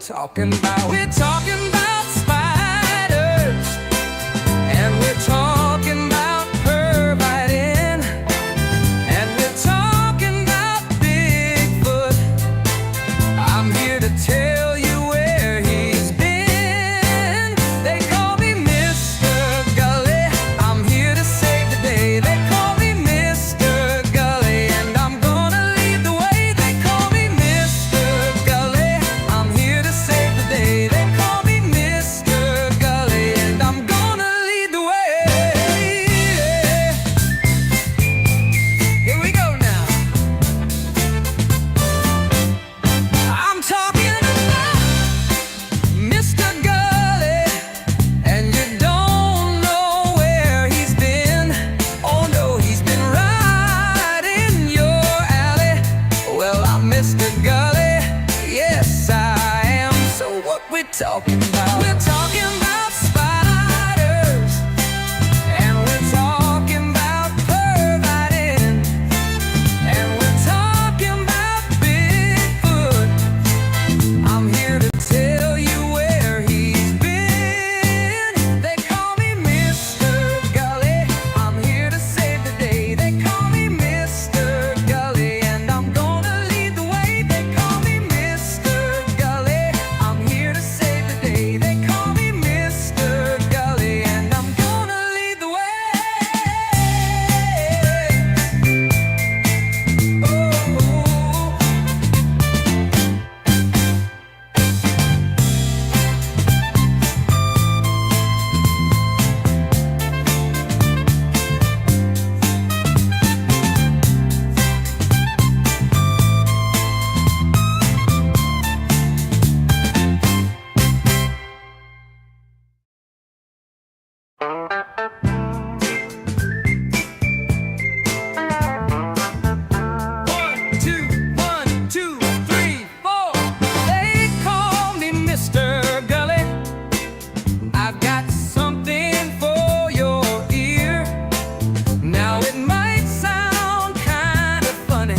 talking about? We're talking about spiders, and we're talking about pervitin', and we're talking about Bigfoot. I'm here to tell you where he's been. They call me Mr. Gulley. I'm here to save the day. They call me Mr. Gulley, and I'm gonna lead the way. They call me Mr. Gulley. I'm here to save the day. They call me Mr. Gulley, and I'm gonna lead the way. Here we go now. I'm talking about Mr. Gulley, and you don't know where he's been. Oh no, he's been right in your alley. Well, I'm Mr. Gulley, yes I am. So what we talking about? We're talking about spiders, and we're talking about pervitin', and we're talking about Bigfoot. I'm here to tell you where he's been. They call me Mr. Gulley. I'm here to save the day. They call me Mr. Gulley, and I'm gonna lead the way. They call me Mr. Gulley. I'm here to save the day. They call me Mr. Gulley, and I'm gonna lead the way. One, two, three, four. They call me Mr. Gulley. I've got something for your ear. Now it might sound kind of funny,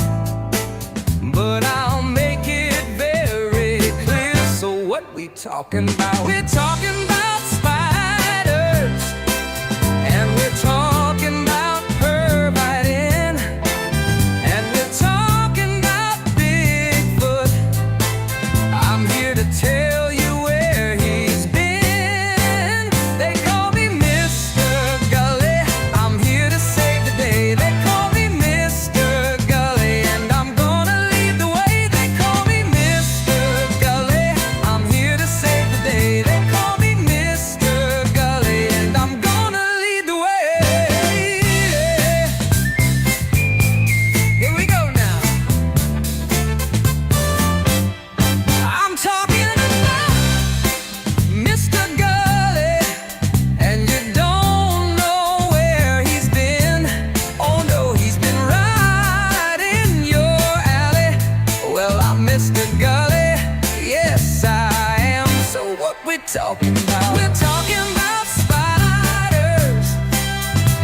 but I'll make it very clear. So what we talking about? We're talking about spiders, and we're talking about pervitin', and we're talking about Bigfoot. I'm here to tell you where he's been. They call me Mr. Gulley. I'm here to save the day. They call me Mr. Gulley, and I'm gonna lead the way. They call me Mr. Gulley. I'm here to save the day. They call me Mr. Gulley, and I'm gonna lead the way. Here we go now. I'm talking about Mr. Gulley, and you don't know where he's been. Oh no, he's been right in your alley. Well, I'm Mr. Gulley, yes I am. So what we talking about? We're talking about spiders,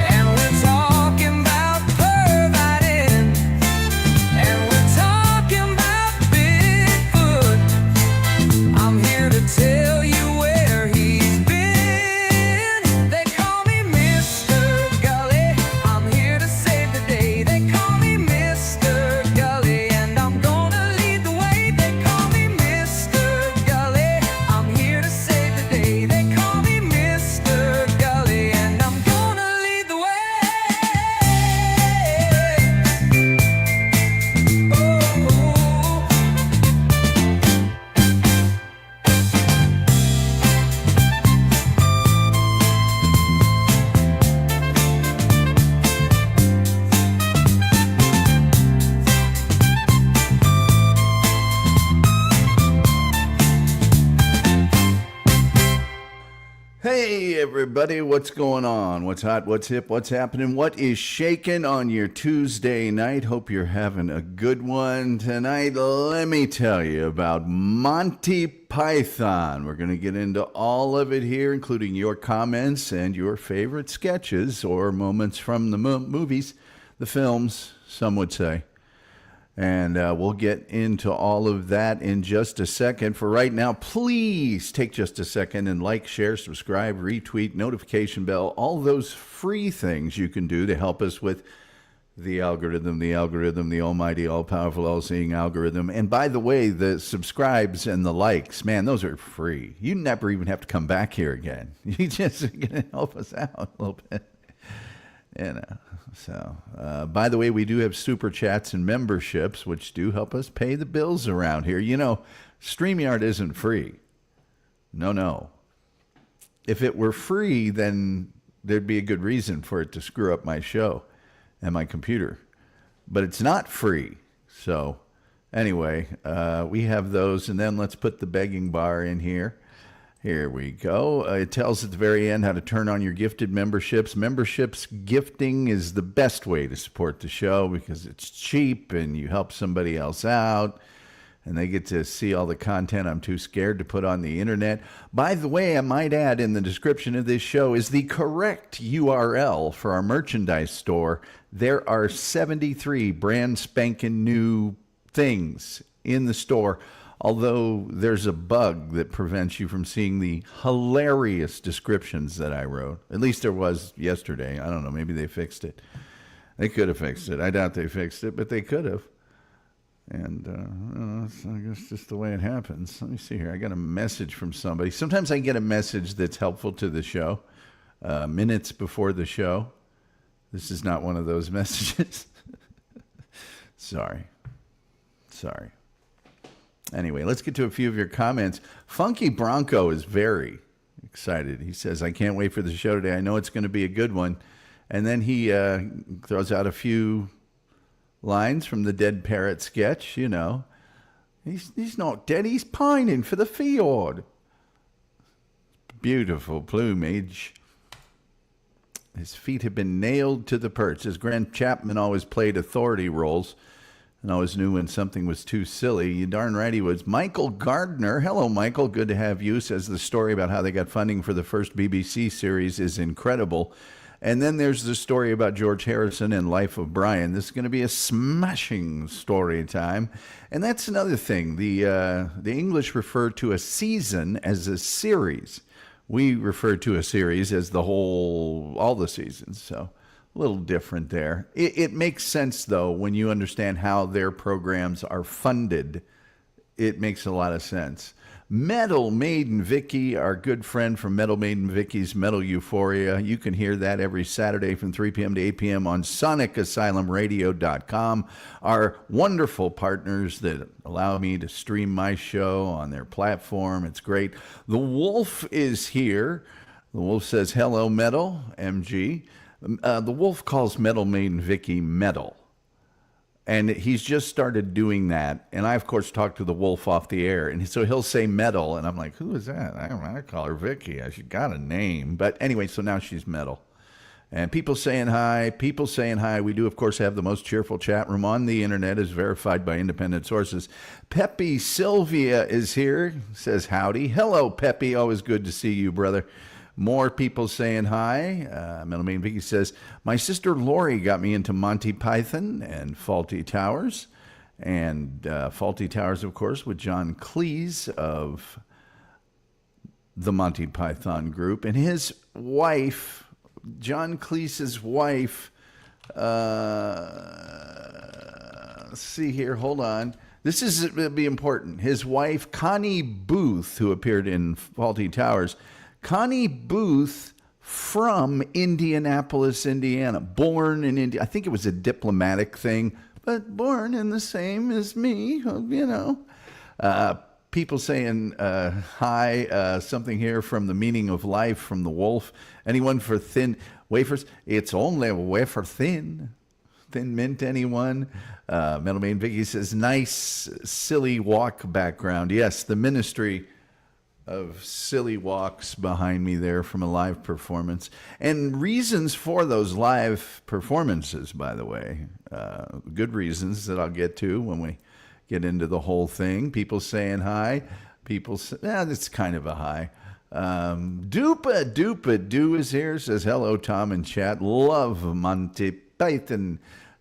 and we're talking about pervitin', and we're talking about Bigfoot. I'm here to tell you where he's been. They call me Mr. Gulley. I'm here to save the day. They call me Mr. Gulley, and I'm gonna lead the way. They call me Mr. Gulley. I'm here to save the day. They call me Mr. Gulley, and I'm gonna lead the way. Hey everybody, what's going on? What's hot? What's hip? What's happening? What is shaking on your Tuesday night? Hope you're having a good one tonight. Let me tell you about Monty Python. We're going to get into all of it here, including your comments and your favorite sketches or moments from the movies, the films, some would say. And we'll get into all of that in just a second. For right now, please take just a second and like, share, subscribe, retweet, notification bell, all those free things you can do to help us with the algorithm, the almighty, all-powerful, all-seeing algorithm. And by the way, the subscribes and the likes, man, those are free. You never even have to come back here again. You just are going to help us out a little bit. So, by the way, we do have super chats and memberships, which do help us pay the bills around here. You know, StreamYard isn't free. No. If it were free, then there'd be a good reason for it to screw up my show and my computer. But it's not free. So, anyway, we have those. And then let's put the begging bar in here. Here we go. It tells at the very end how to turn on your gifted memberships. Memberships gifting is the best way to support the show because it's cheap and you help somebody else out and they get to see all the content I'm too scared to put on the internet. By the way, I might add in the description of this show is the correct URL for our merchandise store. There are 73 brand spanking new things in the store. Although there's a bug that prevents you from seeing the hilarious descriptions that I wrote. At least there was yesterday. I don't know. Maybe they fixed it. They could have fixed it. I doubt they fixed it, but they could have. And I guess just the way it happens. Let me see here. I got a message from somebody. Sometimes I get a message that's helpful to the show minutes before the show. This is not one of those messages. Sorry. Anyway, let's get to a few of your comments. Funky Bronco is very excited. He says, I can't wait for the show today. I know it's going to be a good one. And then he throws out a few lines from the Dead Parrot sketch, you know. He's not dead. He's pining for the fjord. Beautiful plumage. His feet have been nailed to the perch. As Grant Chapman always played authority roles, and always knew when something was too silly. You darn right he was. Michael Gardner. Hello, Michael. Good to have you. Says the story about how they got funding for the first BBC series is incredible. And then there's the story about George Harrison and Life of Brian. This is going to be a smashing story time. And that's another thing. The English refer to a season as a series. We refer to a series as all the seasons. So a little different there. It makes sense, though, when you understand how their programs are funded. It makes a lot of sense. Metal Maiden Vicky, our good friend from Metal Maiden Vicky's Metal Euphoria. You can hear that every Saturday from 3 p.m. to 8 p.m. on SonicAsylumRadio.com. Our wonderful partners that allow me to stream my show on their platform. It's great. The Wolf is here. The Wolf says, hello, Metal, MG. The Wolf calls Metal Maiden Vicky Metal. And he's just started doing that. And I, of course, talked to the Wolf off the air. And so he'll say Metal. And I'm like, who is that? I don't know. I call her Vicky. She got a name. But anyway, so now she's Metal. And people saying hi. We do, of course, have the most cheerful chat room on the internet, as verified by independent sources. Pepe Sylvia is here. Says howdy. Hello, Pepe. Always good to see you, brother. More people saying hi. Metal Maiden Vicky says, my sister Lori got me into Monty Python and Fawlty Towers. And Fawlty Towers, of course, with John Cleese of the Monty Python group. And his wife, John Cleese's wife, let's see here, hold on. This is it'll be important. His wife, Connie Booth, who appeared in Fawlty Towers. Connie Booth from Indianapolis, Indiana. Born in India. I think it was a diplomatic thing, but born in the same as me, you know. People saying hi, something here from The Meaning of Life from The Wolf. Anyone for thin wafers? It's only a wafer thin. Thin mint, anyone? Metal Maiden Vicky says, nice, silly walk background. Yes, the Ministry of silly walks behind me there from a live performance. And reasons for those live performances, by the way. Good reasons that I'll get to when we get into the whole thing. People saying hi. People say, that's kind of a hi. Dupa Do is here. Says, hello, Tom and chat. Love Monty Python.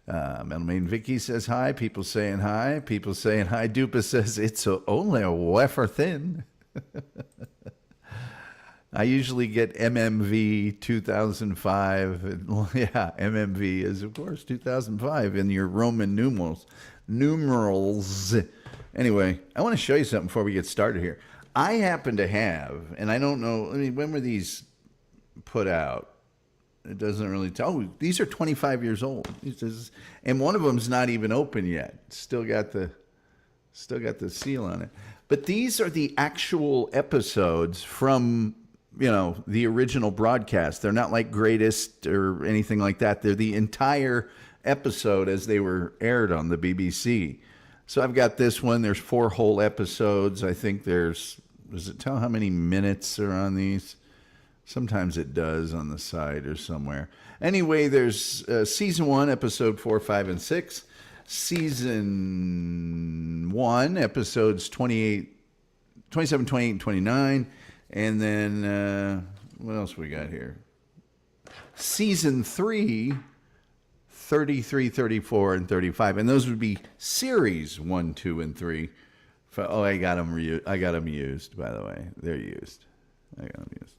Metal Maiden Vicky says hi. People saying hi. People saying hi. Dupa says it's only a wafer thin. I usually get MMV 2005. Yeah, MMV is, of course, 2005 in your Roman numerals. Anyway, I want to show you something before we get started here. I happen to have, and I don't know, I mean, when were these put out? It doesn't really tell. Oh, these are 25 years old. And one of them's not even open yet. Still got the seal on it. But these are the actual episodes from, the original broadcast. They're not like greatest or anything like that. They're the entire episode as they were aired on the BBC. So I've got this one. There's 4 whole episodes. I think does it tell how many minutes are on these? Sometimes it does on the side or somewhere. Anyway, there's season 1, episode 4, 5, and 6. Season 1, episodes 27, 28, and 29. And then, what else we got here? Season 3, 33, 34, and 35. And those would be series 1, 2, and 3. Oh, I got them used, by the way. They're used. I got them used.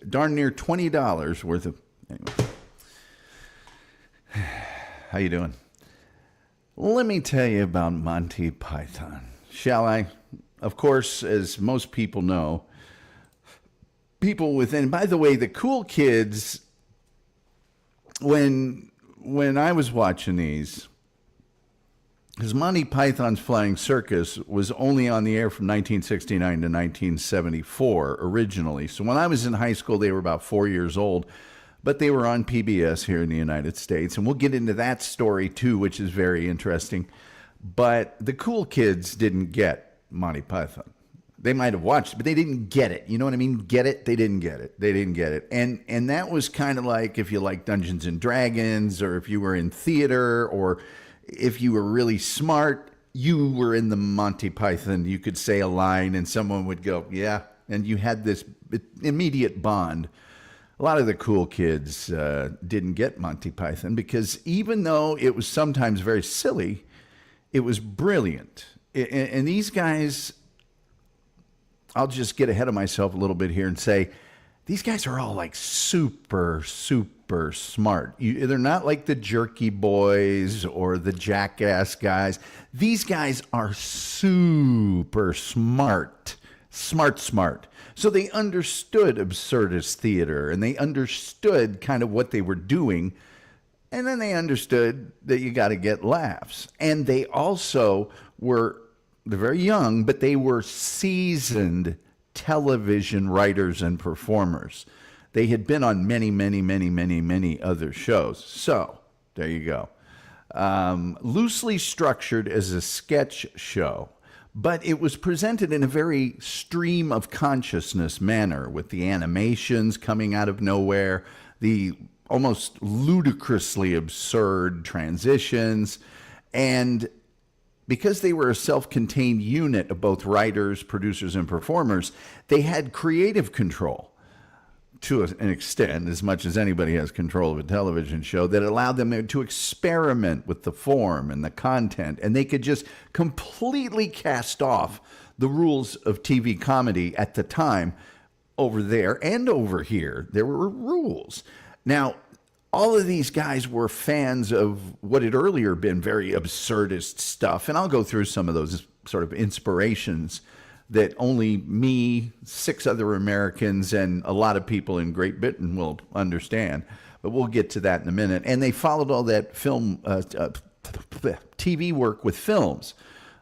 Darn near $20 worth of... Anyway. How you doing? Let me tell you about Monty Python, shall I? Of course, as most people know, people within... By the way, the cool kids, when I was watching these... Because Monty Python's Flying Circus was only on the air from 1969 to 1974 originally. So when I was in high school, they were about 4 years old. But they were on PBS here in the United States. And we'll get into that story too, which is very interesting. But the cool kids didn't get Monty Python. They might have watched, but they didn't get it. You know what I mean? Get it? They didn't get it. They didn't get it. And that was kind of like if you like Dungeons and Dragons, or if you were in theater, or... if you were really smart, you were in the Monty Python. You could say a line and someone would go, yeah. And you had this immediate bond. A lot of the cool kids didn't get Monty Python because even though it was sometimes very silly, it was brilliant. And these guys, I'll just get ahead of myself a little bit here and say, these guys are all like super smart. They're not like the Jerky Boys or the Jackass guys. These guys are super smart. Smart. So they understood absurdist theater, and they understood kind of what they were doing. And then they understood that you got to get laughs. And they also they're very young, but they were seasoned television writers and performers. They had been on many other shows. So there you go. Loosely structured as a sketch show, but it was presented in a very stream of consciousness manner, with the animations coming out of nowhere, the almost ludicrously absurd transitions, and because they were a self-contained unit of both writers, producers, and performers, they had creative control to an extent, as much as anybody has control of a television show, that allowed them to experiment with the form and the content, and they could just completely cast off the rules of TV comedy at the time. Over there and over here, there were rules. Now, all of these guys were fans of what had earlier been very absurdist stuff. And I'll go through some of those sort of inspirations that only me, 6 other Americans, and a lot of people in Great Britain will understand. But we'll get to that in a minute. And they followed all that TV work with films.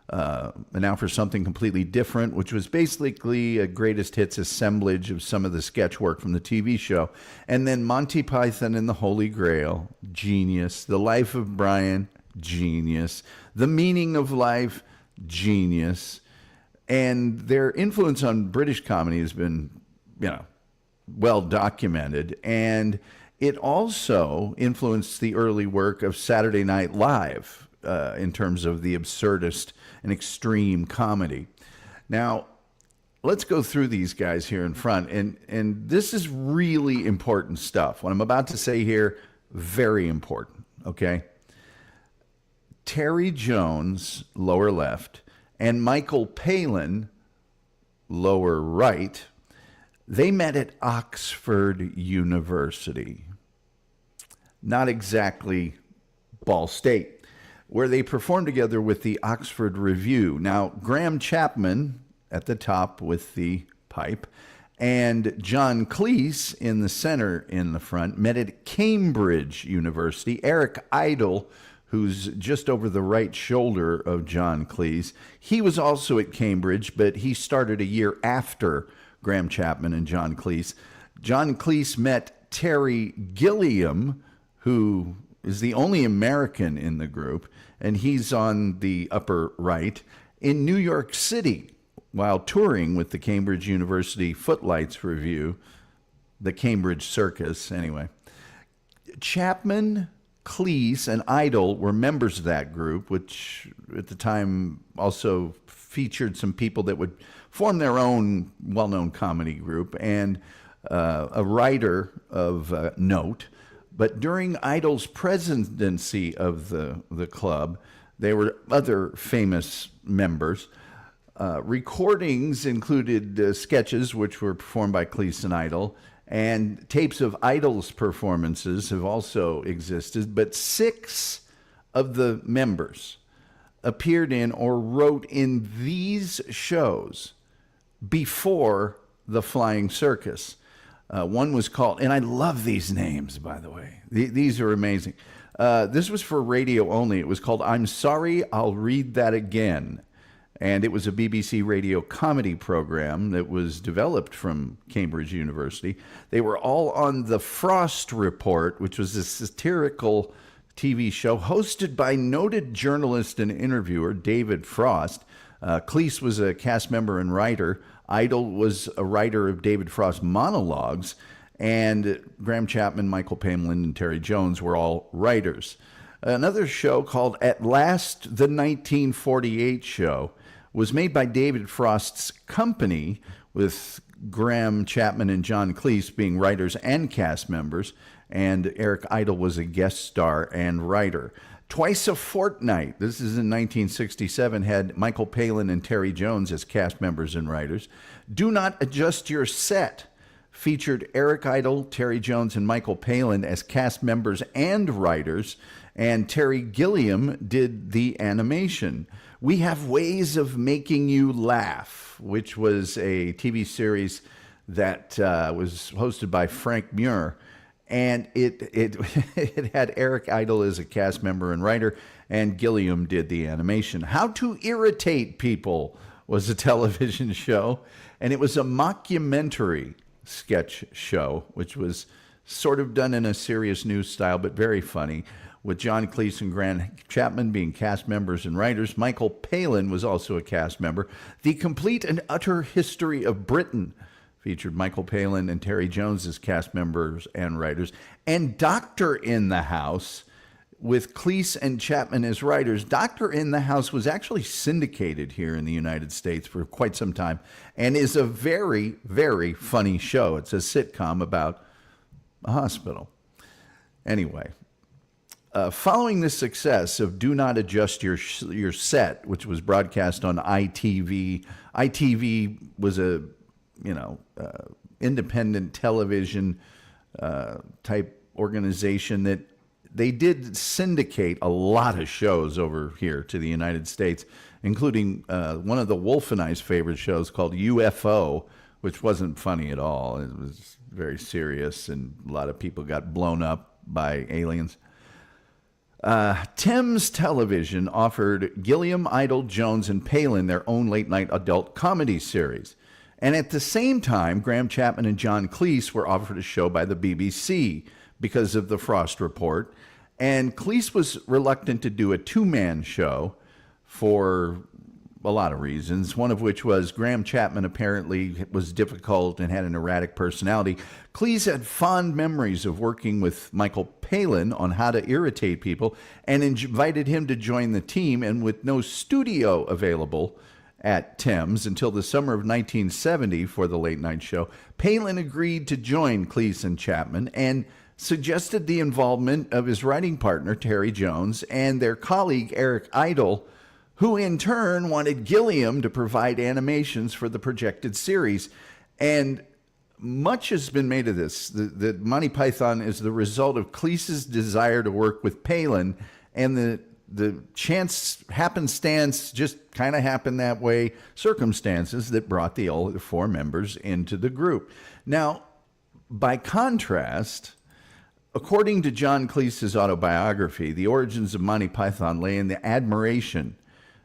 And now for something completely different, which was basically a greatest hits assemblage of some of the sketch work from the TV show. And then Monty Python and the Holy Grail, genius. The Life of Brian, genius. The Meaning of Life, genius. And their influence on British comedy has been, well documented. And it also influenced the early work of Saturday Night Live in terms of the absurdist and extreme comedy. Now, let's go through these guys here in front. And this is really important stuff. What I'm about to say here, Very important, okay? Terry Jones, lower left, and Michael Palin, lower right, they met at Oxford University. Not exactly Ball State, where they performed together with the Oxford Review. Now, Graham Chapman at the top with the pipe and John Cleese in the center in the front met at Cambridge University. Eric Idle, who's just over the right shoulder of John Cleese, he was also at Cambridge, but he started a year after Graham Chapman and John Cleese. John Cleese met Terry Gilliam, who is the only American in the group, and he's on the upper right, in New York City while touring with the Cambridge University Footlights Review, the Cambridge Circus, anyway. Chapman, Cleese, and Idle were members of that group, which at the time also featured some people that would form their own well-known comedy group, and a writer of note. But during Idle's presidency of the club, there were other famous members. Recordings included sketches which were performed by Cleese and Idle, and tapes of Idle's performances have also existed, but 6 of the members appeared in or wrote in these shows before the Flying Circus. One was called, and I love these names, by the way. These are amazing. This was for radio only. It was called I'm Sorry, I'll Read That Again. And it was a BBC radio comedy program that was developed from Cambridge University. They were all on The Frost Report, which was a satirical TV show hosted by noted journalist and interviewer David Frost. Cleese was a cast member and writer. Idle was a writer of David Frost's monologues. And Graham Chapman, Michael Palin, and Terry Jones were all writers. Another show called At Last, the 1948 Show was made by David Frost's company, with Graham Chapman and John Cleese being writers and cast members, and Eric Idle was a guest star and writer. Twice a Fortnight, this is in 1967, had Michael Palin and Terry Jones as cast members and writers. Do Not Adjust Your Set featured Eric Idle, Terry Jones, and Michael Palin as cast members and writers, and Terry Gilliam did the animation. We Have Ways of Making You Laugh, which was a TV series that was hosted by Frank Muir, and it had Eric Idle as a cast member and writer, and Gilliam did the animation. How to Irritate People was a television show, and it was a mockumentary sketch show, which was sort of done in a serious news style, but very funny, with John Cleese and Graham Chapman being cast members and writers. Michael Palin was also a cast member. The Complete and Utter History of Britain featured Michael Palin and Terry Jones as cast members and writers. And Doctor in the House, with Cleese and Chapman as writers. Doctor in the House was actually syndicated here in the United States for quite some time and is a very, very funny show. It's a sitcom about a hospital. Anyway, following the success of Do Not Adjust Your Set, which was broadcast on ITV, ITV was a independent television type organization that they did syndicate a lot of shows over here to the United States, including one of the Wolf and I's favorite shows called UFO, which wasn't funny at all. It was very serious, and a lot of people got blown up by aliens. Thames Television offered Gilliam, Idle, Jones, and Palin their own late-night adult comedy series. And at the same time, Graham Chapman and John Cleese were offered a show by the BBC because of the Frost Report. And Cleese was reluctant to do a two-man show for a lot of reasons, one of which was Graham Chapman apparently was difficult and had an erratic personality. Cleese had fond memories of working with Michael Palin on How to Irritate People and invited him to join the team. And with no studio available at Thames until the summer of 1970 for the late night show, Palin agreed to join Cleese and Chapman, and suggested the involvement of his writing partner, Terry Jones, and their colleague, Eric Idle, who in turn wanted Gilliam to provide animations for the projected series. And much has been made of this. The Monty Python is the result of Cleese's desire to work with Palin, and the happenstance just kind of happened that way, circumstances that brought the other four members into the group. Now, by contrast, according to John Cleese's autobiography, the origins of Monty Python lay in the admiration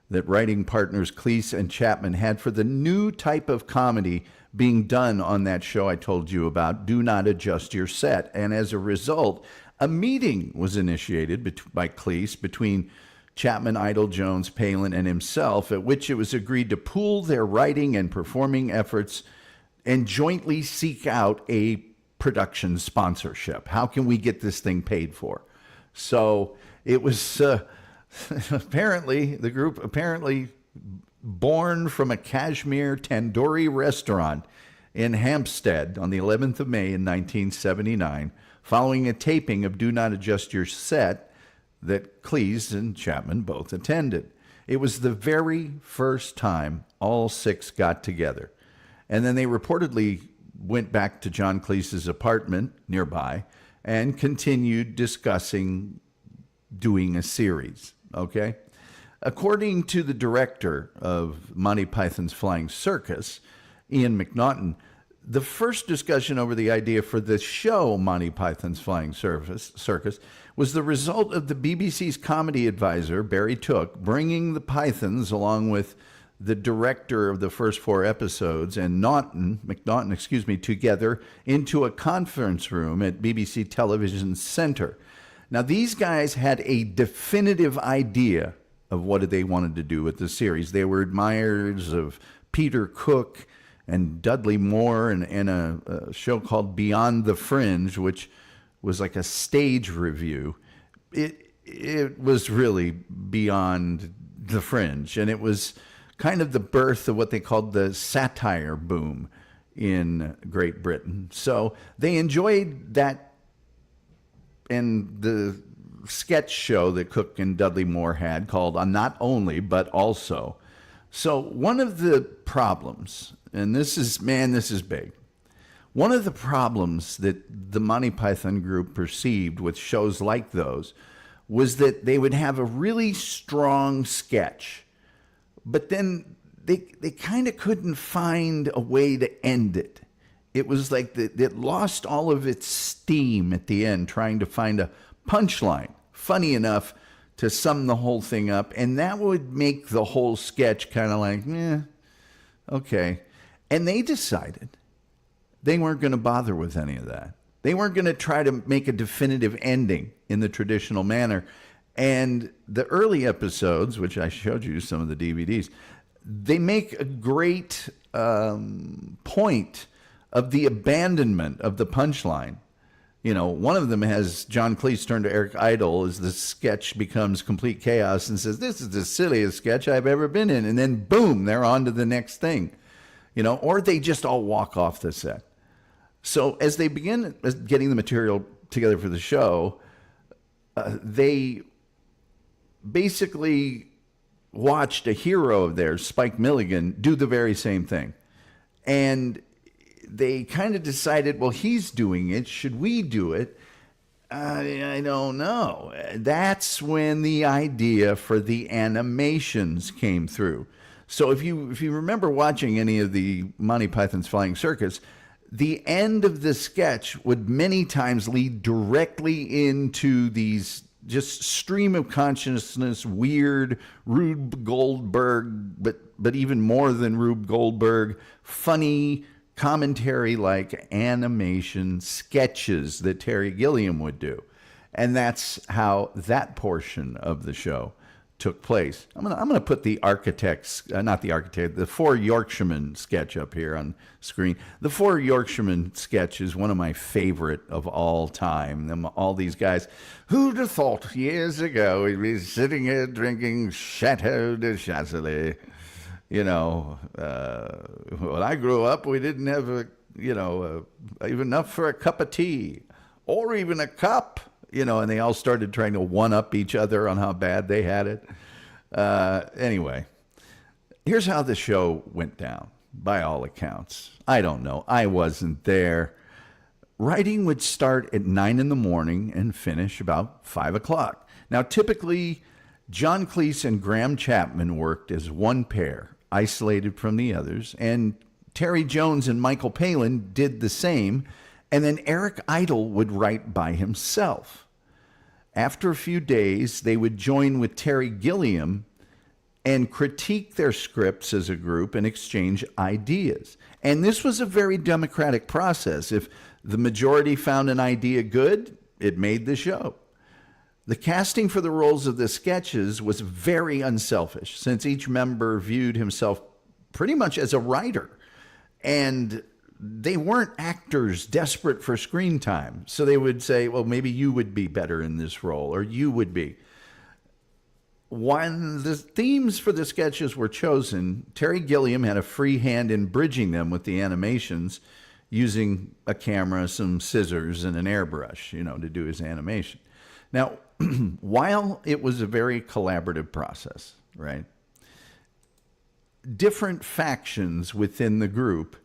that writing partners Cleese and Chapman had for the new type of comedy being done on that show I told you about, Do Not Adjust Your Set. And as a result, a meeting was initiated by Cleese between Chapman, Idle, Jones, Palin, and himself, at which it was agreed to pool their writing and performing efforts and jointly seek out a production sponsorship. How can we get this thing paid for? So it was the group born from a Kashmir tandoori restaurant in Hampstead on the 11th of May in 1979, following a taping of Do Not Adjust Your Set that Cleese and Chapman both attended. It was the very first time all six got together. And then they reportedly went back to John Cleese's apartment nearby and continued discussing doing a series, okay? According to the director of Monty Python's Flying Circus, Ian McNaughton, the first discussion over the idea for the show Monty Python's Flying Circus was the result of the BBC's comedy advisor, Barry Took, bringing the Pythons along with the director of the first four episodes and McNaughton, together into a conference room at BBC Television Centre. Now, these guys had a definitive idea of what they wanted to do with the series. They were admirers of Peter Cook and Dudley Moore and a show called Beyond the Fringe, which was like a stage review. It was really beyond the fringe, and it was kind of the birth of what they called the satire boom in Great Britain. So they enjoyed that, and the sketch show that Cook and Dudley Moore had called Not Only, But Also. So one of the problems, and this is big. One of the problems that the Monty Python group perceived with shows like those was that they would have a really strong sketch, but then they kind of couldn't find a way to end it. It was like it lost all of its steam at the end, trying to find a punchline funny enough to sum the whole thing up, and that would make the whole sketch kind of like, okay. And they decided they weren't going to bother with any of that. They weren't going to try to make a definitive ending in the traditional manner. And the early episodes, which I showed you some of the DVDs, they make a great point of the abandonment of the punchline. You know, one of them has John Cleese turn to Eric Idle as the sketch becomes complete chaos and says, "This is the silliest sketch I've ever been in." And then boom, they're on to the next thing. You know, or they just all walk off the set. So as they begin getting the material together for the show, they basically watched a hero of theirs, Spike Milligan, do the very same thing. And they kind of decided, well, he's doing it. Should we do it? I don't know. That's when the idea for the animations came through. So if you remember watching any of the Monty Python's Flying Circus, the end of the sketch would many times lead directly into these just stream of consciousness, weird Rube Goldberg, but even more than Rube Goldberg, funny commentary like animation sketches that Terry Gilliam would do. And that's how that portion of the show took place. I'm gonna put the the Four Yorkshiremen sketch up here on screen. The Four Yorkshiremen sketch is one of my favorite of all time. All these guys, who'd have thought years ago we'd be sitting here drinking Chateau de Chasselet. You know, when I grew up, we didn't have even enough for a cup of tea. or even a cup, and they all started trying to one-up each other on how bad they had it. Anyway, here's how the show went down, by all accounts. I don't know. I wasn't there. Writing would start at 9 in the morning and finish about 5 o'clock. Now, typically, John Cleese and Graham Chapman worked as one pair, isolated from the others, and Terry Jones and Michael Palin did the same, and then Eric Idle would write by himself. After a few days, they would join with Terry Gilliam and critique their scripts as a group and exchange ideas. And this was a very democratic process. If the majority found an idea good, it made the show. The casting for the roles of the sketches was very unselfish, since each member viewed himself pretty much as a writer. And they weren't actors desperate for screen time. So they would say, well, maybe you would be better in this role, or you would be. When the themes for the sketches were chosen, Terry Gilliam had a free hand in bridging them with the animations, using a camera, some scissors, and an airbrush, to do his animation. Now, while it was a very collaborative process, right, different factions within the group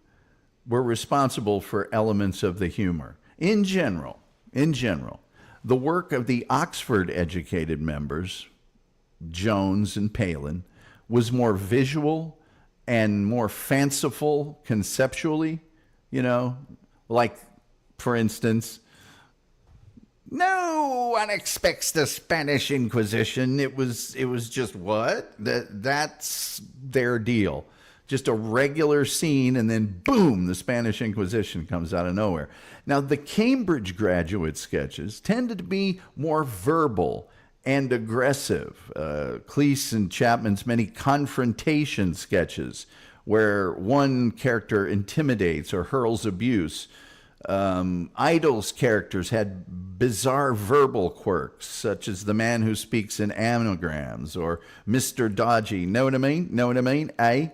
were responsible for elements of the humor. In general, the work of the Oxford-educated members, Jones and Palin, was more visual and more fanciful conceptually, like, for instance, no one expects the Spanish Inquisition. It was just what? That's their deal. Just a regular scene, and then boom, the Spanish Inquisition comes out of nowhere. Now, the Cambridge graduate sketches tended to be more verbal and aggressive. Cleese and Chapman's many confrontation sketches, where one character intimidates or hurls abuse. Idle's characters had bizarre verbal quirks, such as the man who speaks in anagrams, or Mr. Dodgy. Know what I mean? Eh?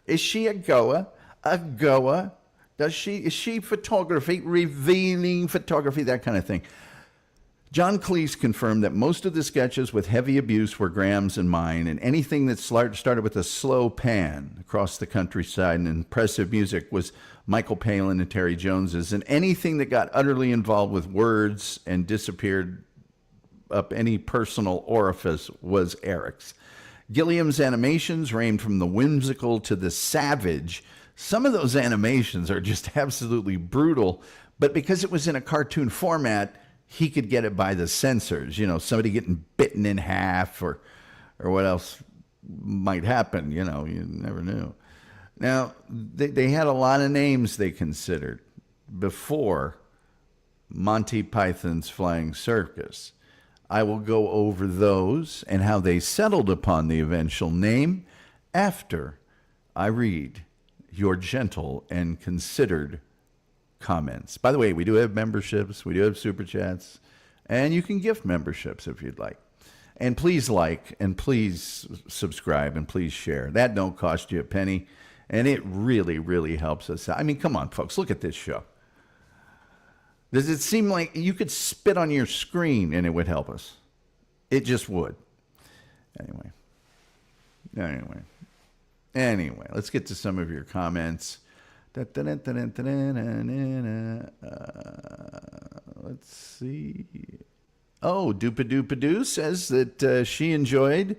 Is she a goer? A goer? Is she photography, revealing photography, that kind of thing? John Cleese confirmed that most of the sketches with heavy abuse were Graham's and mine, and anything that started with a slow pan across the countryside and impressive music was Michael Palin and Terry Jones's, and anything that got utterly involved with words and disappeared up any personal orifice was Eric's. Gilliam's animations ranged from the whimsical to the savage. Some of those animations are just absolutely brutal, but because it was in a cartoon format, he could get it by the censors, somebody getting bitten in half or what else might happen, you never knew. Now, they had a lot of names they considered before Monty Python's Flying Circus. I will go over those and how they settled upon the eventual name after I read your gentle and considered comments. By the way, we do have memberships, we do have super chats, and you can gift memberships if you'd like. And please like, and please subscribe, and please share. That don't cost you a penny, and it really, really helps us out. I mean, come on, folks, look at this show. Does it seem like you could spit on your screen and it would help us? It just would. Anyway, let's get to some of your comments. Let's see. Oh, Doopadoopadoo says that she enjoyed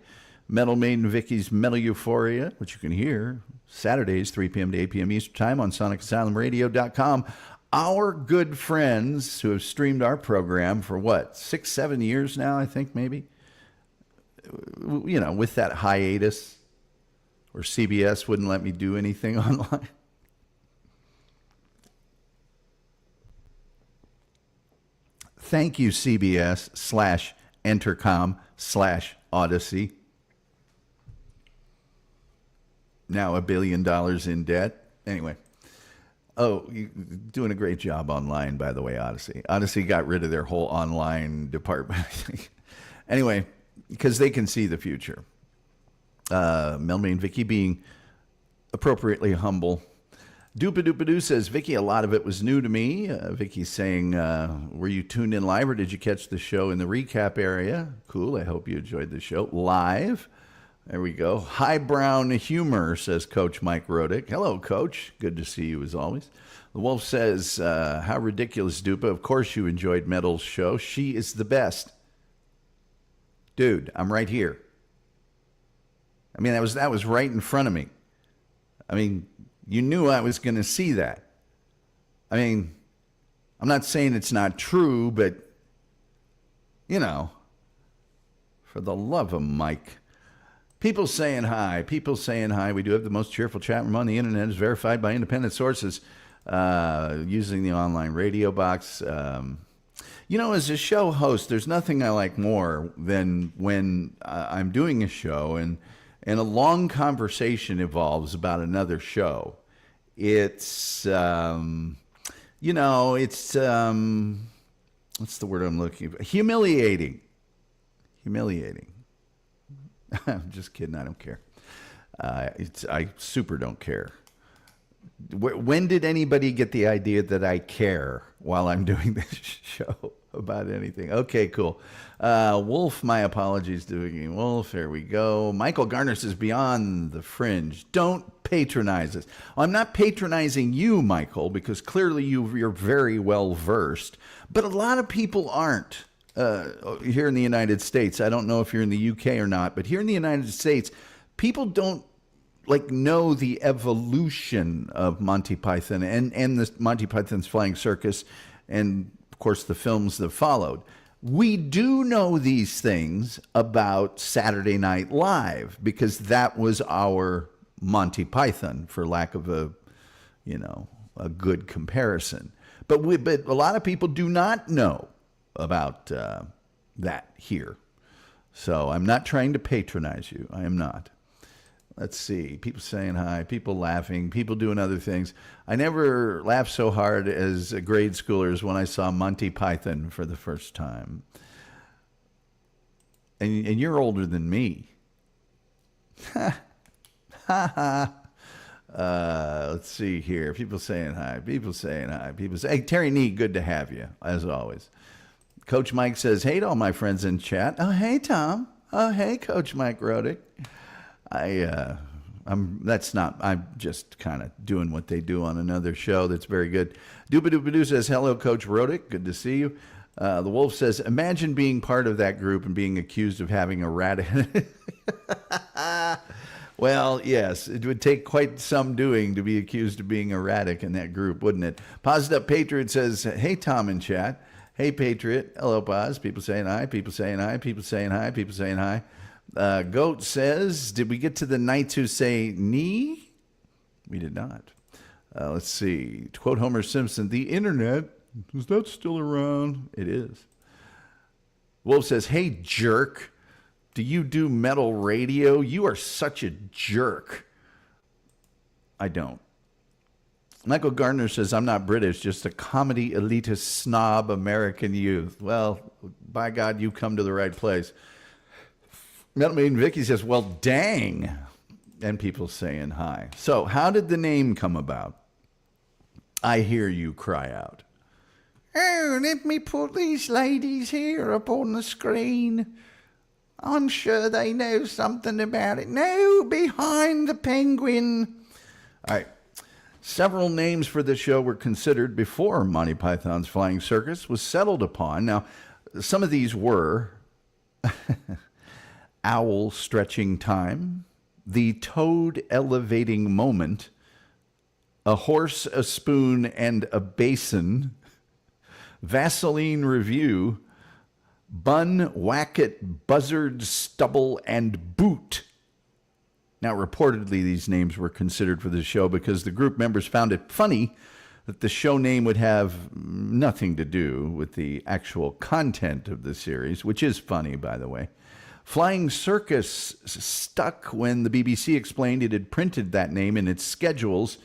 Metal Maiden Vicky's Metal Euphoria, which you can hear Saturdays, 3 p.m. to 8 p.m. Eastern Time on SonicAsylumRadio.com. Our good friends who have streamed our program for 6-7 years now, I think, maybe, with that hiatus, or CBS wouldn't let me do anything online. Thank you, CBS/Entercom/Odyssey. Now $1 billion in debt. Anyway. Oh, you're doing a great job online, by the way, Odyssey. Odyssey got rid of their whole online department. Anyway, because they can see the future. Melanie and Vicky being appropriately humble. Doopadoopadoo says, Vicky, a lot of it was new to me. Vicky's saying, were you tuned in live or did you catch the show in the recap area? Cool. I hope you enjoyed the show live. There we go. Highbrown humor, says Coach Mike Rodick. Hello, Coach. Good to see you as always. The Wolf says, how ridiculous, Dupa. Of course you enjoyed Metal's show. She is the best. Dude, I'm right here. I mean, that was right in front of me. I mean, you knew I was going to see that. I mean, I'm not saying it's not true, but, you know, for the love of Mike. People saying hi. People saying hi. We do have the most cheerful chat room on the internet. It's verified by independent sources using the online radio box. You know, as a show host, there's nothing I like more than when I'm doing a show and a long conversation evolves about another show. It's, you know, it's, what's the word I'm looking for? Humiliating. Humiliating. I'm just kidding. I don't care. I super don't care. When did anybody get the idea that I care while I'm doing this show about anything? Okay, cool. Wolf, my apologies to Vicky Wolf. There we go. Michael Garner says, beyond the fringe. Don't patronize us. I'm not patronizing you, Michael, because clearly you're very well versed. But a lot of people aren't here in the United States. I don't know if you're in the UK or not, but here in the United States, people don't know the evolution of Monty Python and the Monty Python's Flying Circus and, of course, the films that followed. We do know these things about Saturday Night Live because that was our Monty Python, for lack of a good comparison. But a lot of people do not know about that here. So I'm not trying to patronize you. I am not. Let's see. People saying hi, people laughing, people doing other things. I never laughed so hard as a grade schooler as when I saw Monty Python for the first time. And you're older than me. Ha ha. Let's see here. People saying hi. People saying hi. People say, hey, Terry Nee, good to have you, as always. Coach Mike says, hey to all my friends in chat. Oh, hey, Tom. Oh, hey, Coach Mike Rodick. I'm just kind of doing what they do on another show that's very good. Doopadoopadoo says, hello, Coach Rodick. Good to see you. The Wolf says, imagine being part of that group and being accused of having a rat. Well, yes, it would take quite some doing to be accused of being erratic in that group, wouldn't it? Paused Up Patriot says, hey, Tom in chat. Hey, Patriot. Hello, Paz. People saying hi. People saying hi. People saying hi. People saying hi. Goat says, did we get to the knights who say knee? We did not. Let's see. To quote Homer Simpson, the internet, is that still around? It is. Wolf says, hey, jerk. Do you do metal radio? You are such a jerk. I don't. Michael Gardner says, I'm not British, just a comedy elitist snob American youth. Well, by God, you come to the right place. Metal Maiden Vicky says, well, dang. And people saying hi. So how did the name come about? I hear you cry out. Oh, let me put these ladies here up on the screen. I'm sure they know something about it. No, behind the penguin. All right. Several names for the show were considered before Monty Python's Flying Circus was settled upon. Now, some of these were Owl Stretching Time, The Toad Elevating Moment, A Horse, a Spoon, and a Basin, Vaseline Review, Bun, Whack-It, Buzzard, Stubble, and Bout. Now, reportedly, these names were considered for the show because the group members found it funny that the show name would have nothing to do with the actual content of the series, which is funny, by the way. Flying Circus stuck when the BBC explained it had printed that name in its schedules,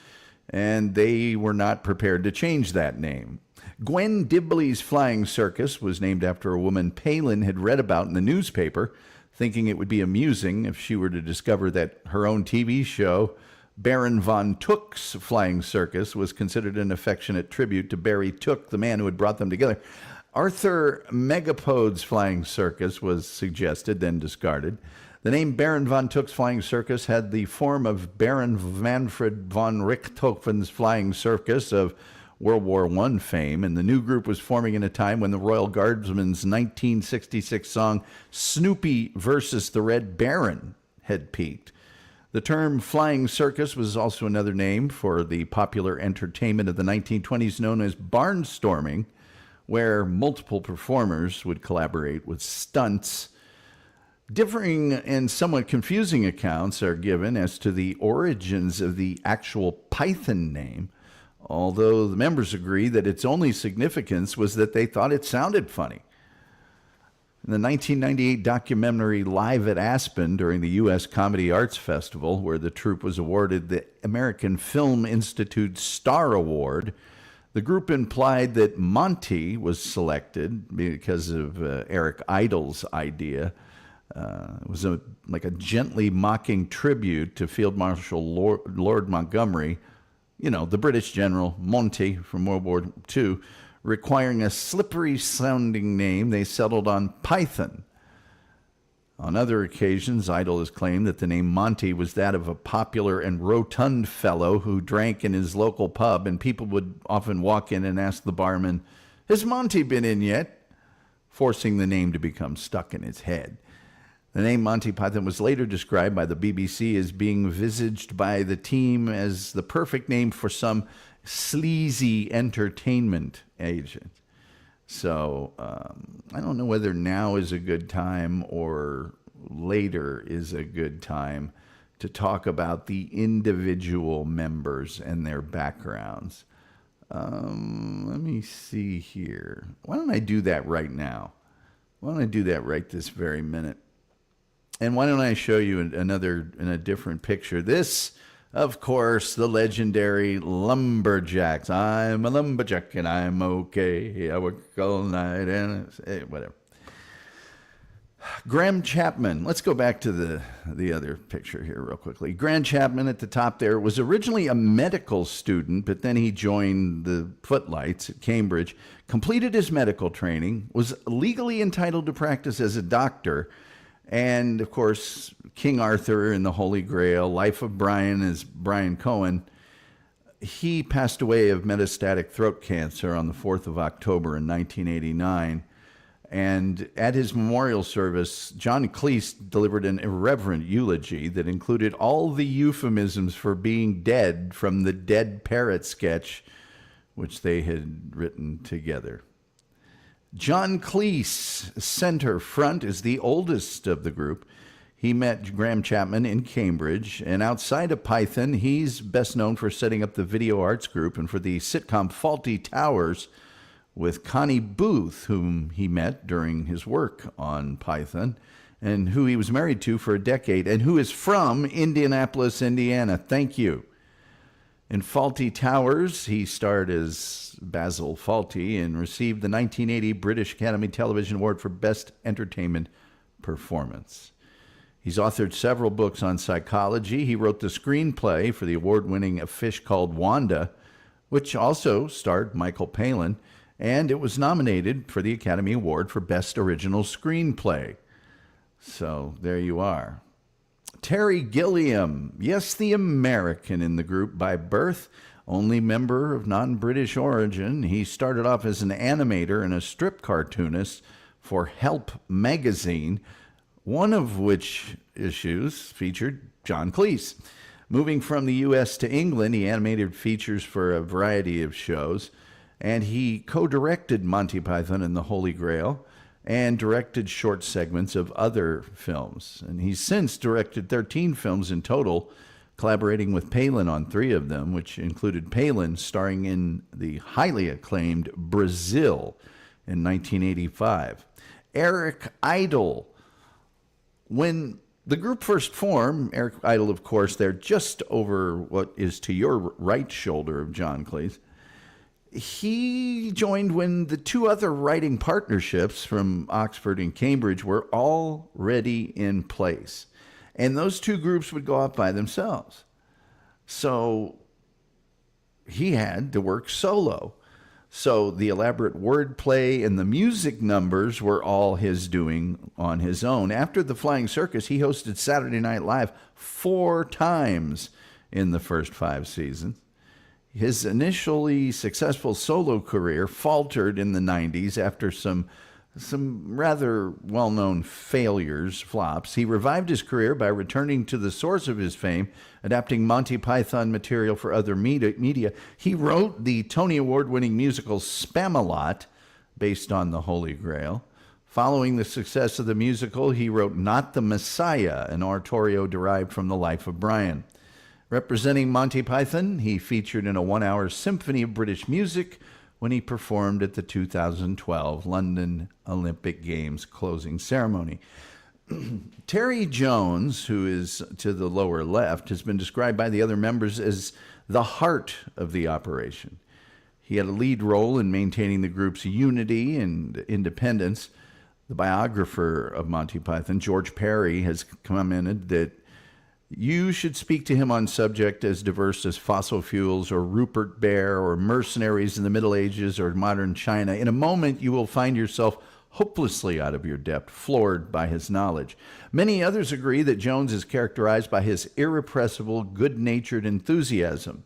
and they were not prepared to change that name. Gwen Dibley's Flying Circus was named after a woman Palin had read about in the newspaper, thinking it would be amusing if she were to discover that her own TV show, Baron von Took's Flying Circus was considered an affectionate tribute to Barry Took, the man who had brought them together. Arthur Megapode's Flying Circus was suggested, then discarded. The name Baron von Took's Flying Circus had the form of Baron Manfred von Richthofen's Flying Circus of World War I fame, and the new group was forming in a time when the Royal Guardsmen's 1966 song Snoopy versus the Red Baron had peaked. The term Flying Circus was also another name for the popular entertainment of the 1920s known as barnstorming, where multiple performers would collaborate with stunts. Differing and somewhat confusing accounts are given as to the origins of the actual Python name, although the members agree that its only significance was that they thought it sounded funny. In the 1998 documentary Live at Aspen during the U.S. Comedy Arts Festival, where the troupe was awarded the American Film Institute Star Award, the group implied that Monty was selected because of Eric Idle's idea. It was like a gently mocking tribute to Field Marshal Lord Montgomery, you know, the British general Monty from World War II. Requiring a slippery-sounding name, they settled on Python. On other occasions, Idle has claimed that the name Monty was that of a popular and rotund fellow who drank in his local pub, and people would often walk in and ask the barman, "Has Monty been in yet?" forcing the name to become stuck in his head. The name Monty Python was later described by the BBC as being visaged by the team as the perfect name for some sleazy entertainment agent. So I don't know whether now is a good time or later is a good time to talk about the individual members and their backgrounds. Let me see here. Why don't I do that right now? Why don't I do that right this very minute? And why don't I show you another in a different picture? This, of course, the legendary Lumberjacks. I'm a lumberjack and I'm okay. I work all night and whatever. Graham Chapman. Let's go back to the other picture here real quickly. Graham Chapman at the top there was originally a medical student, but then he joined the Footlights at Cambridge, completed his medical training, was legally entitled to practice as a doctor, and, of course, King Arthur and the Holy Grail, Life of Brian as Brian Cohen. He passed away of metastatic throat cancer on the 4th of October in 1989. And at his memorial service, John Cleese delivered an irreverent eulogy that included all the euphemisms for being dead from the Dead Parrot sketch, which they had written together. John Cleese, center front, is the oldest of the group. He met Graham Chapman in Cambridge, and outside of Python, he's best known for setting up the Video Arts Group and for the sitcom Fawlty Towers with Connie Booth, whom he met during his work on Python, and who he was married to for a decade, and who is from Indianapolis, Indiana. Thank you. In Fawlty Towers, he starred as Basil Fawlty and received the 1980 British Academy Television Award for Best Entertainment Performance. He's authored several books on psychology. He wrote the screenplay for the award-winning A Fish Called Wanda, which also starred Michael Palin, and it was nominated for the Academy Award for Best Original Screenplay. So there you are. Terry Gilliam, yes, the American in the group by birth, only member of non-British origin. He started off as an animator and a strip cartoonist for Help magazine, one of which issues featured John Cleese. Moving from the U.S. to England, he animated features for a variety of shows, and he co-directed Monty Python and the Holy Grail, and directed short segments of other films. And he's since directed 13 films in total, collaborating with Palin on 3 of them, which included Palin starring in the highly acclaimed Brazil in 1985. Eric Idle. When the group first formed, Eric Idle, of course, they're just over what is to your right shoulder of John Cleese. He joined when the 2 other writing partnerships from Oxford and Cambridge were already in place. And those 2 groups would go off by themselves. So he had to work solo. So the elaborate wordplay and the music numbers were all his doing on his own. After the Flying Circus, he hosted Saturday Night Live 4 times in the first 5 seasons. His initially successful solo career faltered in the 90s after some rather well-known flops. He revived his career by returning to the source of his fame, adapting Monty Python material for other media. He wrote the Tony Award-winning musical Spamalot, based on the Holy Grail. Following the success of the musical, he wrote Not the Messiah, an oratorio derived from the life of Brian. Representing Monty Python, he featured in a 1-hour symphony of British music when he performed at the 2012 London Olympic Games closing ceremony. Terry Jones, who is to the lower left, has been described by the other members as the heart of the operation. He had a lead role in maintaining the group's unity and independence. The biographer of Monty Python, George Perry, has commented that you should speak to him on subject as diverse as fossil fuels or Rupert Bear or mercenaries in the Middle Ages or modern China. In a moment, you will find yourself hopelessly out of your depth, floored by his knowledge. Many others agree that Jones is characterized by his irrepressible, good-natured enthusiasm.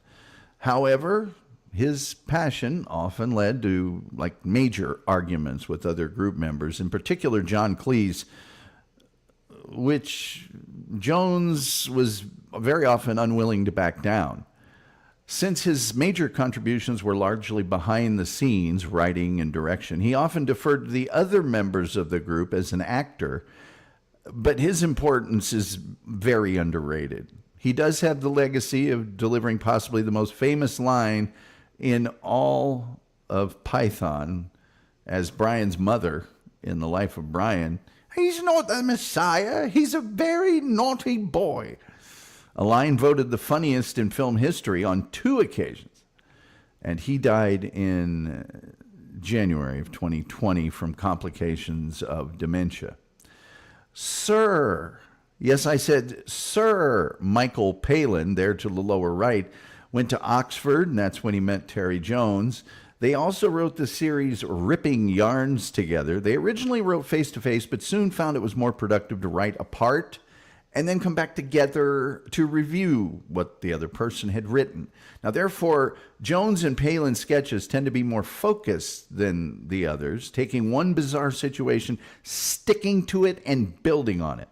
However, his passion often led to major arguments with other group members, in particular John Cleese, which Jones was very often unwilling to back down. Since his major contributions were largely behind the scenes, writing and direction, he often deferred to the other members of the group as an actor, but his importance is very underrated. He does have the legacy of delivering possibly the most famous line in all of Python as Brian's mother in The Life of Brian. He's not the Messiah. He's a very naughty boy. A line voted the funniest in film history on 2 occasions. And he died in January of 2020 from complications of dementia. Sir, yes, I said Sir Michael Palin, there to the lower right, went to Oxford, and that's when he met Terry Jones. They also wrote the series Ripping Yarns together. They originally wrote face-to-face, but soon found it was more productive to write apart and then come back together to review what the other person had written. Now, therefore, Jones and Palin's sketches tend to be more focused than the others, taking one bizarre situation, sticking to it, and building on it.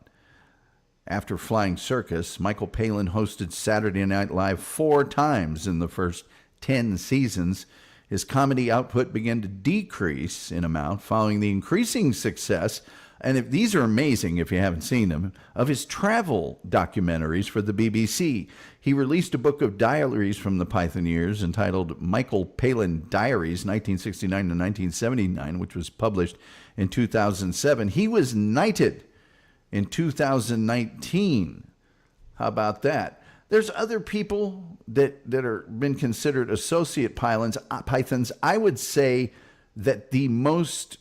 After Flying Circus, Michael Palin hosted Saturday Night Live 4 times in the first 10 seasons. His comedy output began to decrease in amount following the increasing success, and these are amazing if you haven't seen them, of his travel documentaries for the BBC. He released a book of diaries from the Python years entitled Michael Palin Diaries, 1969 to 1979, which was published in 2007. He was knighted in 2019. How about that? There's other people that are been considered associate Pythons. I would say that the most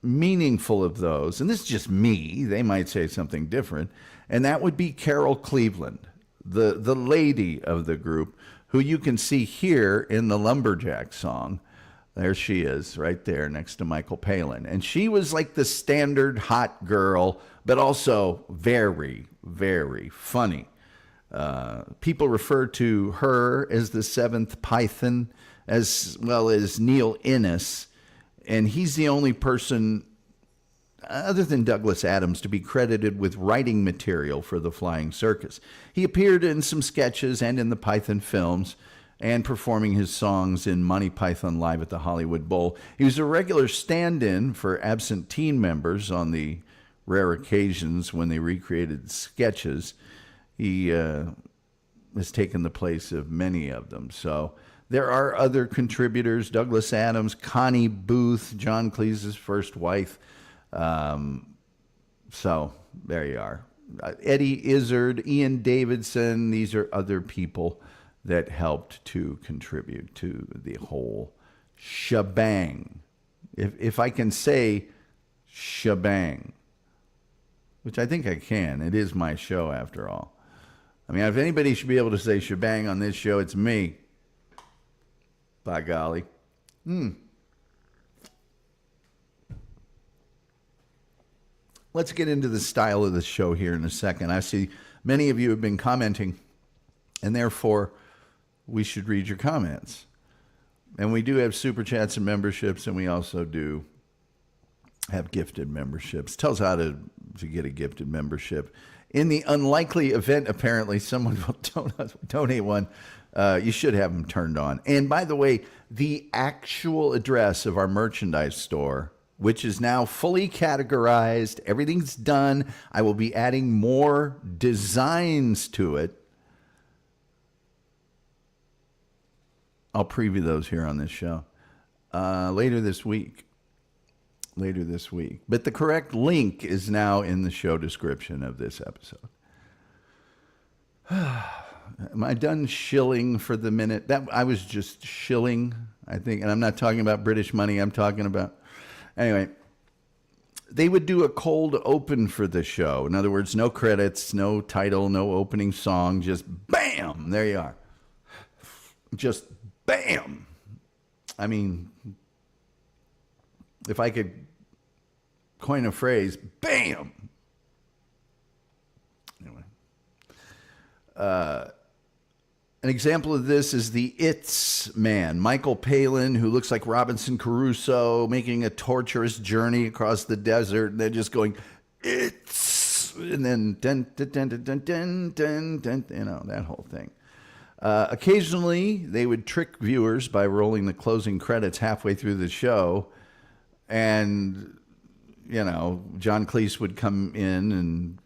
meaningful of those, and this is just me, they might say something different, and that would be Carol Cleveland, the lady of the group, who you can see here in the Lumberjack song. There she is, right there next to Michael Palin. And she was like the standard hot girl, but also very, very funny. People refer to her as the 7th Python, as well as Neil Innes, and he's the only person other than Douglas Adams to be credited with writing material for the Flying Circus. He appeared in some sketches and in the Python films and performing his songs in Monty Python Live at the Hollywood Bowl. He was a regular stand-in for absent team members on the rare occasions when they recreated sketches. He has taken the place of many of them. So there are other contributors: Douglas Adams, Connie Booth, John Cleese's first wife. So there you are. Eddie Izzard, Ian Davidson. These are other people that helped to contribute to the whole shebang. If I can say shebang, which I think I can. It is my show after all. I mean, if anybody should be able to say shebang on this show, it's me. By golly. Let's get into the style of the show here in a second. I see many of you have been commenting, and therefore we should read your comments. And we do have super chats and memberships, and we also do have gifted memberships. Tell us how to get a gifted membership. In the unlikely event, apparently, someone will donate one, you should have them turned on. And by the way, the actual address of our merchandise store, which is now fully categorized, everything's done. I will be adding more designs to it. I'll preview those here on this show later this week. But the correct link is now in the show description of this episode. Am I done shilling for the minute? That I was just shilling, I think. And I'm not talking about British money. I'm talking about... Anyway, they would do a cold open for the show. In other words, no credits, no title, no opening song. Just bam! There you are. Just bam! I mean, if I could coin a phrase, bam! Anyway. An example of this is the It's Man, Michael Palin, who looks like Robinson Crusoe, making a torturous journey across the desert, and they're just going, It's, and then dun, dun, dun, dun, dun, dun, dun, dun, you know, that whole thing. Occasionally, they would trick viewers by rolling the closing credits halfway through the show, and, you know, John Cleese would come in and,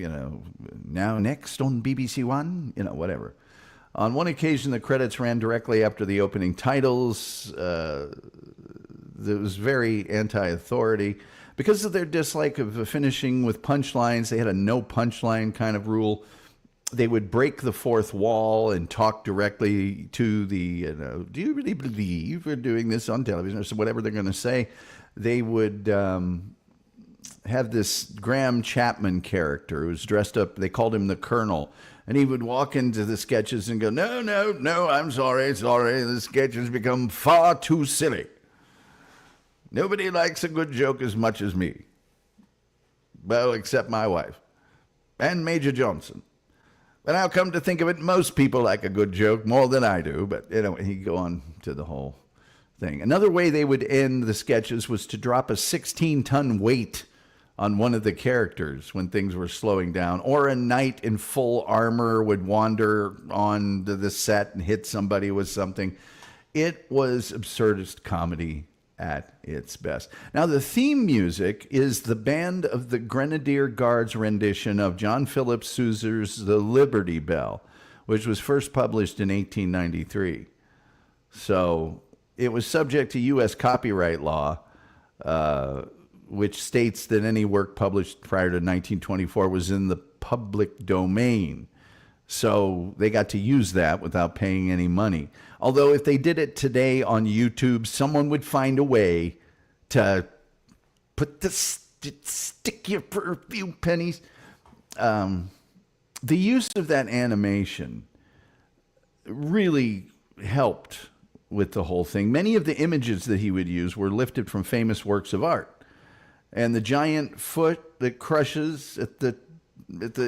you know, now next on BBC One, you know, whatever. On one occasion, the credits ran directly after the opening titles. It was very anti-authority. Because of their dislike of finishing with punchlines, they had a no punchline kind of rule. They would break the fourth wall and talk directly to the, you know, do you really believe we're doing this on television? Or so whatever they're going to say. They would have this Graham Chapman character who was dressed up. They called him the Colonel. And he would walk into the sketches and go, no, I'm sorry. The sketch has become far too silly. Nobody likes a good joke as much as me. Well, except my wife. And Major Johnson. But I'll come to think of it, most people like a good joke more than I do. But anyway, he'd go on to the whole thing. Another way they would end the sketches was to drop a 16-ton weight on one of the characters when things were slowing down, or a knight in full armor would wander on the set and hit somebody with something. It was absurdist comedy at its best. Now, the theme music is the Band of the Grenadier Guards rendition of John Philip Sousa's The Liberty Bell, which was first published in 1893. So it was subject to U.S. copyright law, which states that any work published prior to 1924 was in the public domain. So they got to use that without paying any money. Although if they did it today on YouTube, someone would find a way to put the stick you for a few pennies. The use of that animation really helped with the whole thing. Many of the images that he would use were lifted from famous works of art. And the giant foot that crushes at the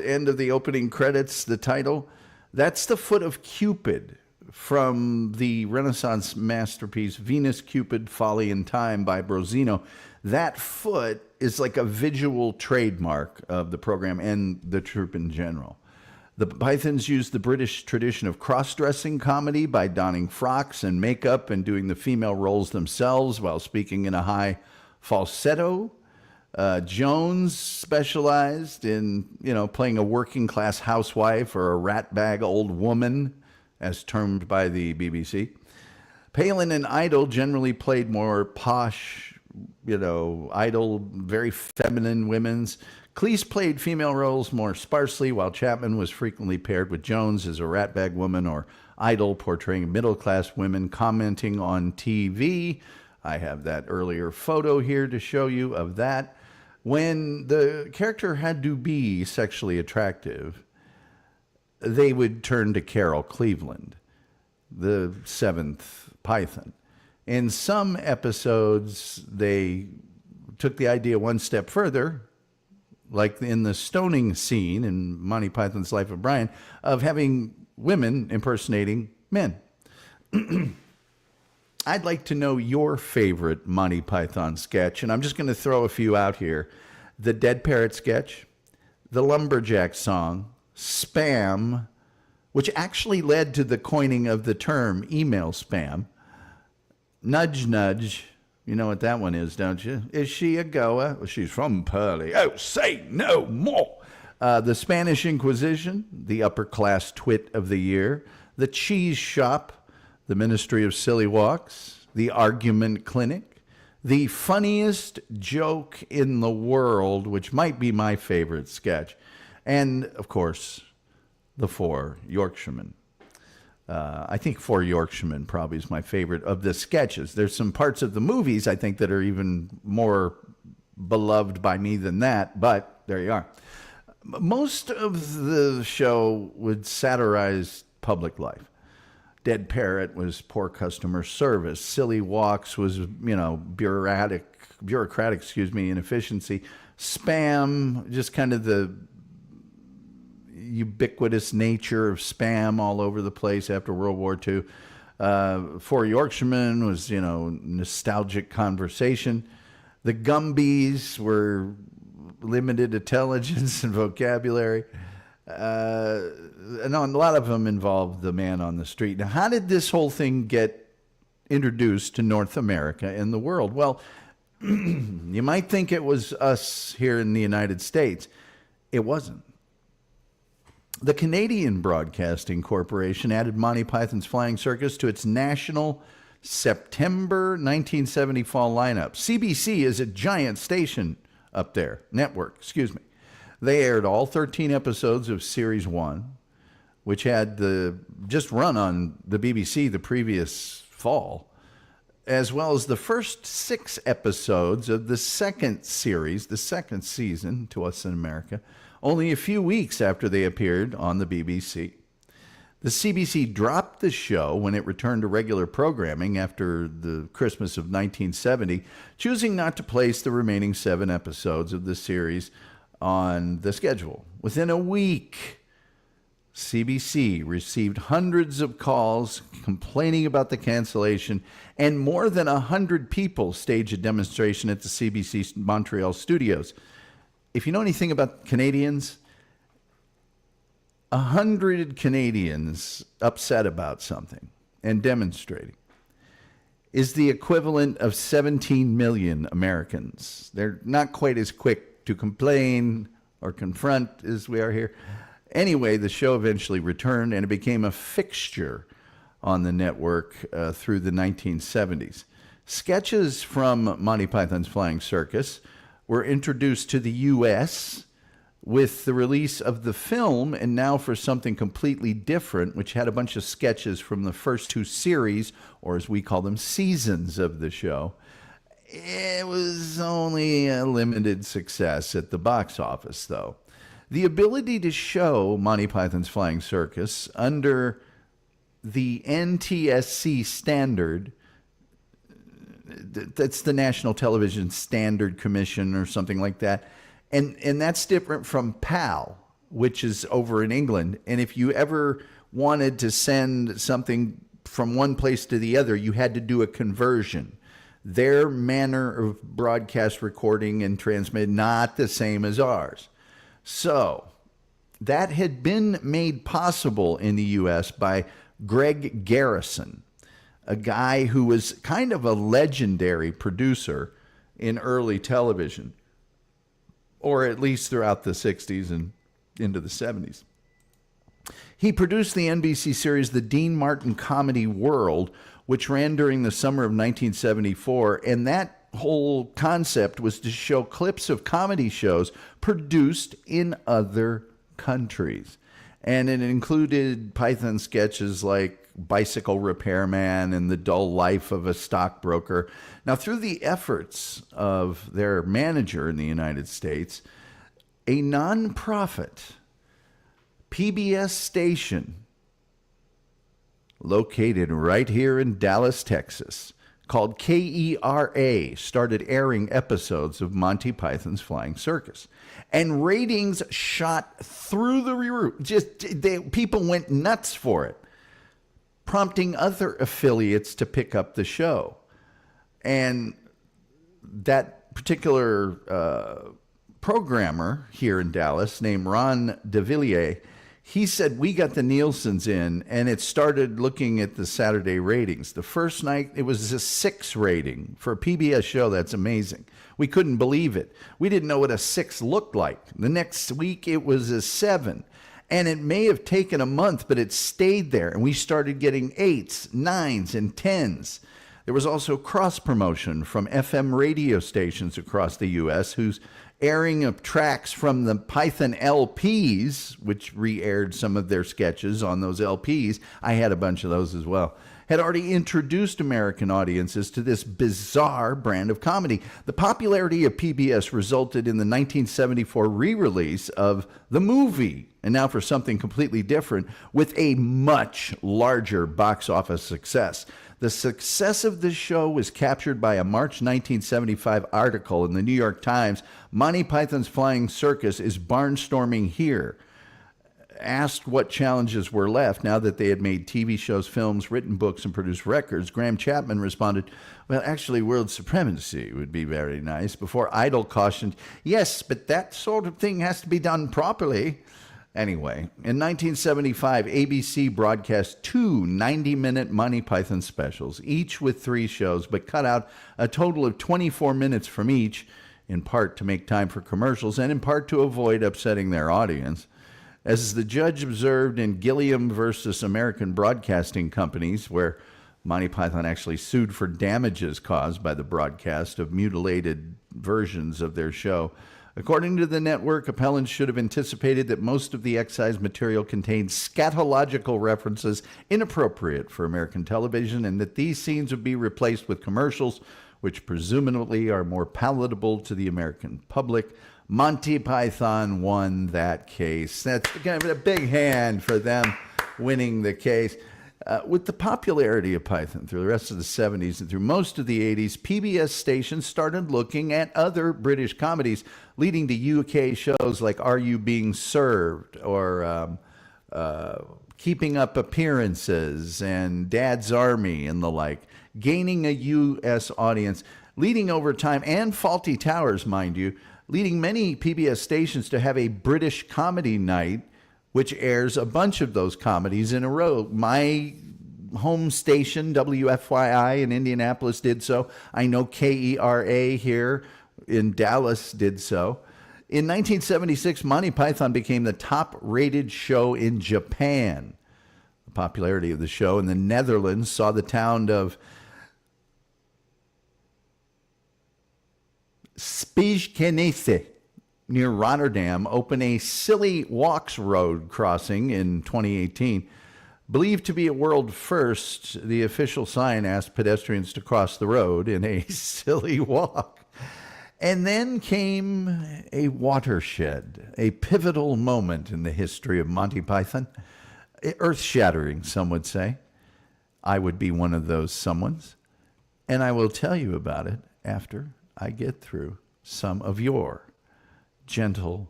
end of the opening credits, the title, that's the foot of Cupid from the Renaissance masterpiece Venus, Cupid, Folly and Time by Brosino. That foot is like a visual trademark of the program and the troupe in general. The Pythons used the British tradition of cross-dressing comedy by donning frocks and makeup and doing the female roles themselves while speaking in a high falsetto. Jones specialized in, playing a working class housewife or a ratbag old woman, as termed by the BBC. Palin and Idol generally played more posh, Idol, very feminine women's. Cleese played female roles more sparsely, while Chapman was frequently paired with Jones as a ratbag woman or Idol portraying middle-class women commenting on TV. I have that earlier photo here to show you of that. When the character had to be sexually attractive, they would turn to Carol Cleveland, the seventh Python. In some episodes, they took the idea one step further, like in the stoning scene in Monty Python's Life of Brian, of having women impersonating men. I'd like to know your favorite Monty Python sketch, and I'm just going to throw a few out here. The Dead Parrot sketch, the Lumberjack song, Spam, which actually led to the coining of the term email spam, Nudge Nudge. You know what that one is, don't you? Is she a goer? Well, she's from Pearly. Oh, say no more. The Spanish Inquisition, the upper class twit of the year, the Cheese Shop, the Ministry of Silly Walks, the Argument Clinic, the funniest joke in the world, which might be my favorite sketch, and, of course, the Four Yorkshiremen. I think Four Yorkshiremen probably is my favorite of the sketches. There's some parts of the movies I think that are even more beloved by me than that, but there you are. Most of the show would satirize public life. Dead Parrot was poor customer service. Silly Walks was, bureaucratic, inefficiency. Spam, just kind of the ubiquitous nature of spam all over the place after World War II. Four Yorkshiremen was, nostalgic conversation. The Gumbies were limited intelligence and vocabulary. And a lot of them involved the man on the street. Now, how did this whole thing get introduced to North America and the world? Well, you might think it was us here in the United States. It wasn't. The Canadian Broadcasting Corporation added Monty Python's Flying Circus to its national September 1970 fall lineup. CBC is a giant station up there, network, They aired all 13 episodes of Series 1, which had just run on the BBC the previous fall, as well as the first 6 episodes of the second series, the second season to us in America, only a few weeks after they appeared on the BBC. The CBC dropped the show when it returned to regular programming after the Christmas of 1970, choosing not to place the remaining 7 episodes of the series on the schedule. Within a week, CBC received hundreds of calls complaining about the cancellation, and more than 100 people staged a demonstration at the CBC Montreal studios. If you know anything about Canadians, 100 Canadians upset about something and demonstrating is the equivalent of 17 million Americans. They're not quite as quick to complain or confront as we are here. Anyway, the show eventually returned, and it became a fixture on the network through the 1970s. Sketches from Monty Python's Flying Circus were introduced to the U.S. with the release of the film, and now for something completely different, which had a bunch of sketches from the first 2 series, or as we call them, seasons of the show. It was only a limited success at the box office, though. The ability to show Monty Python's Flying Circus under the NTSC standard, that's the National Television Standard Commission or something like that, and that's different from PAL, which is over in England. And if you ever wanted to send something from one place to the other, you had to do a conversion. Their manner of broadcast recording and transmit, not the same as ours. So that had been made possible in the U.S. by Greg Garrison, a guy who was kind of a legendary producer in early television, or at least throughout the 60s and into the 70s. He produced the NBC series The Dean Martin Comedy World, which ran during the summer of 1974, and that whole concept was to show clips of comedy shows produced in other countries. And it included Python sketches like Bicycle Repairman and The Dull Life of a Stockbroker. Now, through the efforts of their manager in the United States, a nonprofit PBS station located right here in Dallas, Texas, called KERA, started airing episodes of Monty Python's Flying Circus. And ratings shot through the roof. People went nuts for it, prompting other affiliates to pick up the show. And that particular programmer here in Dallas named Ron DeVilliers, he said, we got the Nielsen's in, and it started looking at the Saturday ratings. The first night, it was a 6 rating. For a PBS show, that's amazing. We couldn't believe it. We didn't know what a 6 looked like. The next week, it was a 7. And it may have taken a month, but it stayed there. And we started getting 8s, 9s, and 10s. There was also cross-promotion from FM radio stations across the U.S. whose airing of tracks from the Python LPs, which re-aired some of their sketches on those LPs, I had a bunch of those as well, had already introduced American audiences to this bizarre brand of comedy. The popularity of PBS resulted in the 1974 re-release of the movie, and now for something completely different, with a much larger box office success. The success of this show was captured by a March 1975 article in the New York Times. Monty Python's Flying Circus is barnstorming here. Asked what challenges were left now that they had made TV shows, films, written books, and produced records, Graham Chapman responded, well, actually, world supremacy would be very nice. Before Idol cautioned, yes, but that sort of thing has to be done properly. Anyway, in 1975, ABC broadcast 2 90-minute Monty Python specials, each with 3 shows, but cut out a total of 24 minutes from each, in part to make time for commercials and in part to avoid upsetting their audience. As the judge observed in Gilliam versus American Broadcasting Companies, where Monty Python actually sued for damages caused by the broadcast of mutilated versions of their show, according to the network, appellants should have anticipated that most of the excised material contained scatological references inappropriate for American television, and that these scenes would be replaced with commercials, which presumably are more palatable to the American public. Monty Python won that case. That's kind of a big hand for them winning the case. With the popularity of Python through the rest of the 70s and through most of the 80s, PBS stations started looking at other British comedies, leading to UK shows like Are You Being Served or Keeping Up Appearances and Dad's Army and the like, gaining a U.S. audience, leading over time, and Faulty Towers, mind you, leading many PBS stations to have a British comedy night, which airs a bunch of those comedies in a row. My home station, WFYI in Indianapolis, did so. I know KERA here in Dallas did so. In 1976, Monty Python became the top-rated show in Japan. The popularity of the show in the Netherlands saw the town of Spijkenisse near Rotterdam open a Silly Walks Road crossing in 2018. Believed to be a world first, the official sign asked pedestrians to cross the road in a silly walk. And then came a watershed, a pivotal moment in the history of Monty Python. Earth-shattering, some would say. I would be one of those someones. And I will tell you about it after I get through some of your gentle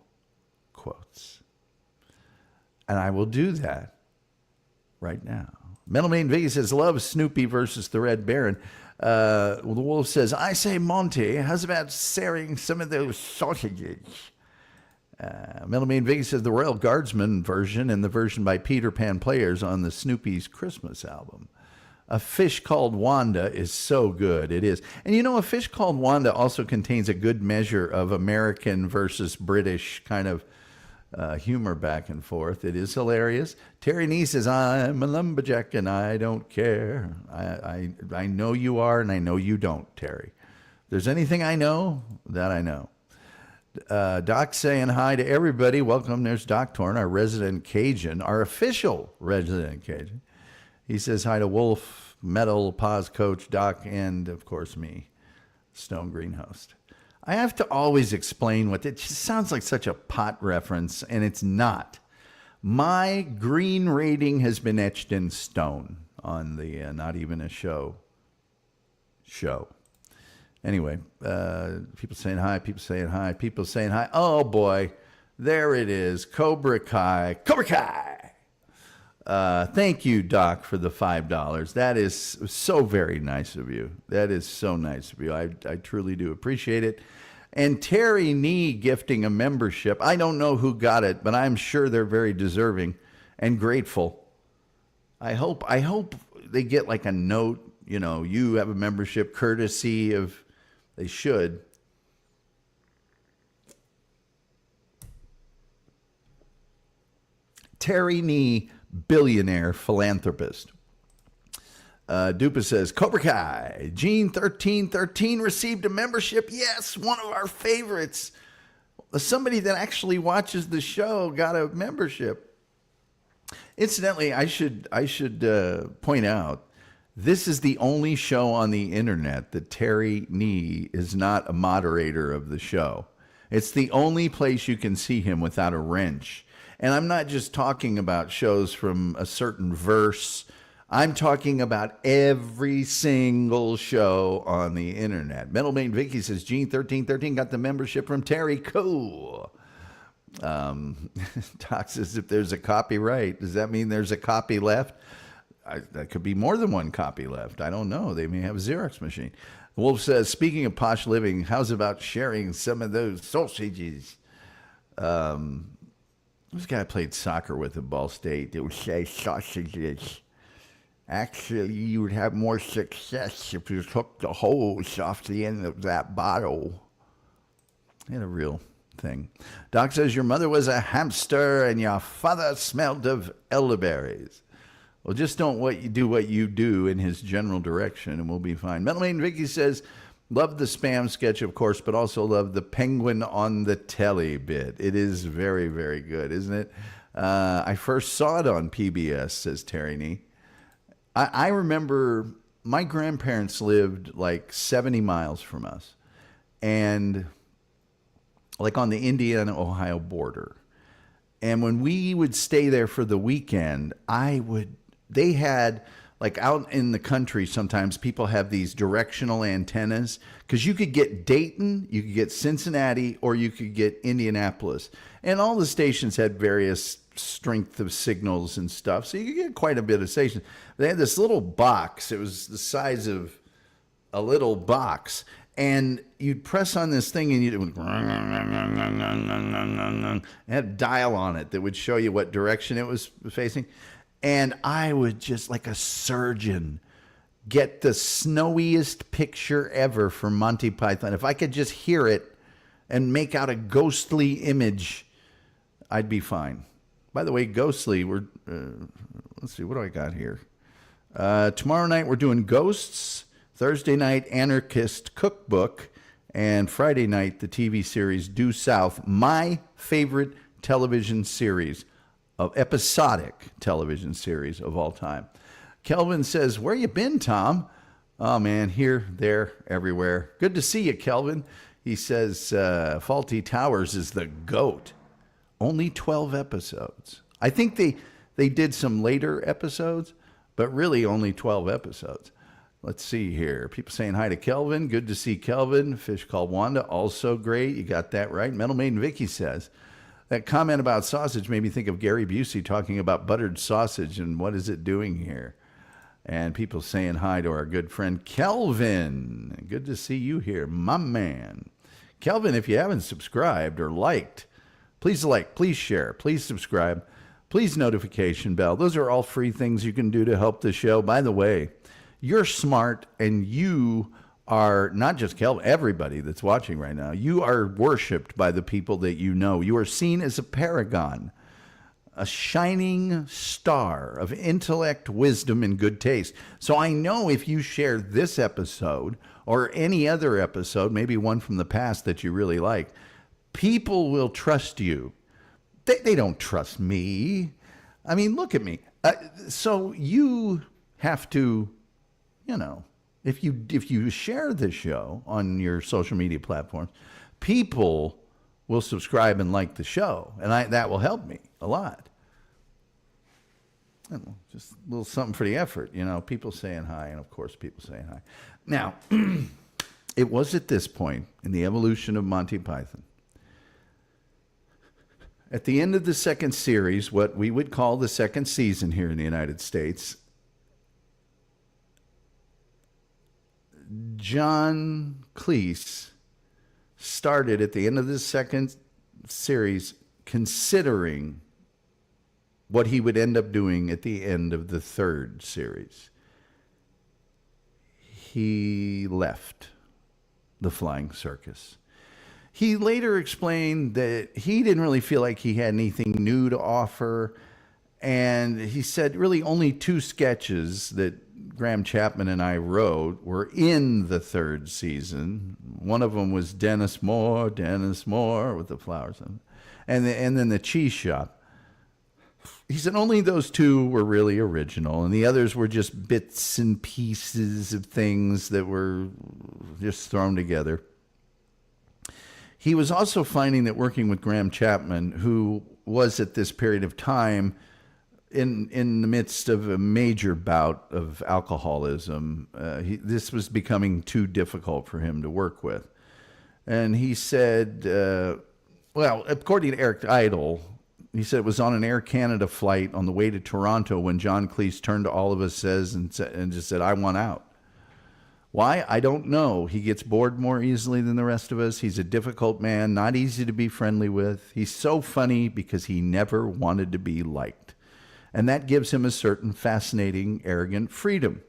quotes. And I will do that right now. Metalman Vicky says, love Snoopy versus the Red Baron. The Wolf says, I say, Monty, how's about sharing some of those sausages? Metalman Vicky says, the Royal Guardsman version and the version by Peter Pan Players on the Snoopy's Christmas album. A Fish Called Wanda is so good. It is. And you know, A Fish Called Wanda also contains a good measure of American versus British kind of humor back and forth. It is hilarious. Terry Nee says, I'm a lumberjack and I don't care. I know you are and I know you don't, Terry. If there's anything I know, that I know. Doc saying hi to everybody. Welcome. There's Doc Torn, our resident Cajun, our official resident Cajun. He says hi to Wolf, Metal, Paz Coach, Doc, and, of course, me, Stone Green host. I have to always explain what it just sounds like such a pot reference, and it's not. My green rating has been etched in stone on the Not Even a Show. Anyway, people saying hi, people saying hi, people saying hi. Oh, boy. There it is. Cobra Kai. Cobra Kai! Thank you, Doc, for the $5. That is so very nice of you. That is so nice of you. I truly do appreciate it. And Terry Nee gifting a membership. I don't know who got it, but I'm sure they're very deserving and grateful. I hope they get like a note, you know, you have a membership courtesy of, they should. Terry Nee, billionaire philanthropist. Dupa says, Cobra Kai, Gene1313 received a membership. Yes, one of our favorites. Somebody that actually watches the show got a membership. Incidentally, I should point out, this is the only show on the internet that Terry Nee is not a moderator of the show. It's the only place you can see him without a wrench. And I'm not just talking about shows from a certain verse. I'm talking about every single show on the internet. Metalmane Vicky says, Gene1313 got the membership from Terry. Cool. Doc says, if there's a copyright, does that mean there's a copy left? That could be more than one copy left. I don't know. They may have a Xerox machine. Wolf says, speaking of posh living, how's about sharing some of those sausages? This guy I played soccer with at Ball State. They would say sausages. Actually, you would have more success if you took the hose off the end of that bottle. He had a real thing. Doc says, your mother was a hamster and your father smelled of elderberries. Well, just don't what you do in his general direction, and we'll be fine. Metalmane Vicky says, love the spam sketch, of course, but also love the penguin on the telly bit. It is very, very good, isn't it? I first saw it on PBS, says Terry Nee. I remember my grandparents lived like 70 miles from us, and like on the Indiana-Ohio border. And when we would stay there for the weekend, they had, like out in the country, sometimes people have these directional antennas, because you could get Dayton, you could get Cincinnati, or you could get Indianapolis. And all the stations had various strength of signals and stuff, so you could get quite a bit of stations. They had this little box. It was the size of a little box, and you'd press on this thing, and it had a dial on it that would show you what direction it was facing. And I would just, like a surgeon, get the snowiest picture ever from Monty Python. If I could just hear it and make out a ghostly image, I'd be fine. By the way, ghostly, let's see, what do I got here? Tomorrow night we're doing Ghosts. Thursday night, Anarchist Cookbook. And Friday night, the TV series Due South, my favorite television series, episodic television series of all time. Kelvin says, where you been, Tom? Oh, man, here, there, everywhere. Good to see you, Kelvin. He says, Faulty Towers is the GOAT. Only 12 episodes. I think they did some later episodes, but really only 12 episodes. Let's see here. People saying hi to Kelvin. Good to see Kelvin. Fish called Wanda, also great. You got that right. Metal Maiden Vicky says, that comment about sausage made me think of Gary Busey talking about buttered sausage and what is it doing here. And people saying hi to our good friend Kelvin. Good to see you here, my man. Kelvin, if you haven't subscribed or liked, please like, please share, please subscribe, please notification bell. Those are all free things you can do to help the show. By the way, you're smart, and you are not just Kelvin, everybody that's watching right now. You are worshipped by the people that you know. You are seen as a paragon, a shining star of intellect, wisdom, and good taste. So I know if you share this episode or any other episode, maybe one from the past that you really like, people will trust you. They don't trust me. I mean, look at me. So you have to, if you share this show on your social media platforms, people will subscribe and like the show, and that will help me a lot. I don't know, just a little something for the effort, people saying hi, and of course people saying hi. Now, it was at this point in the evolution of Monty Python, at the end of the second series, what we would call the second season here in the United States, John Cleese started at the end of the second series considering what he would end up doing at the end of the third series. He left the Flying Circus. He later explained that he didn't really feel like he had anything new to offer. And he said really only 2 sketches that Graham Chapman and I wrote were in the third season. One of them was Dennis Moore with the flowers. And then the cheese shop. He said only those 2 were really original, and the others were just bits and pieces of things that were just thrown together. He was also finding that working with Graham Chapman, who was at this period of time in the midst of a major bout of alcoholism, this was becoming too difficult for him to work with. And he said, well, according to Eric Idle, he said it was on an Air Canada flight on the way to Toronto when John Cleese turned to all of us and just said, I want out. Why? I don't know. He gets bored more easily than the rest of us. He's a difficult man, not easy to be friendly with. He's so funny because he never wanted to be liked. And that gives him a certain fascinating, arrogant freedom.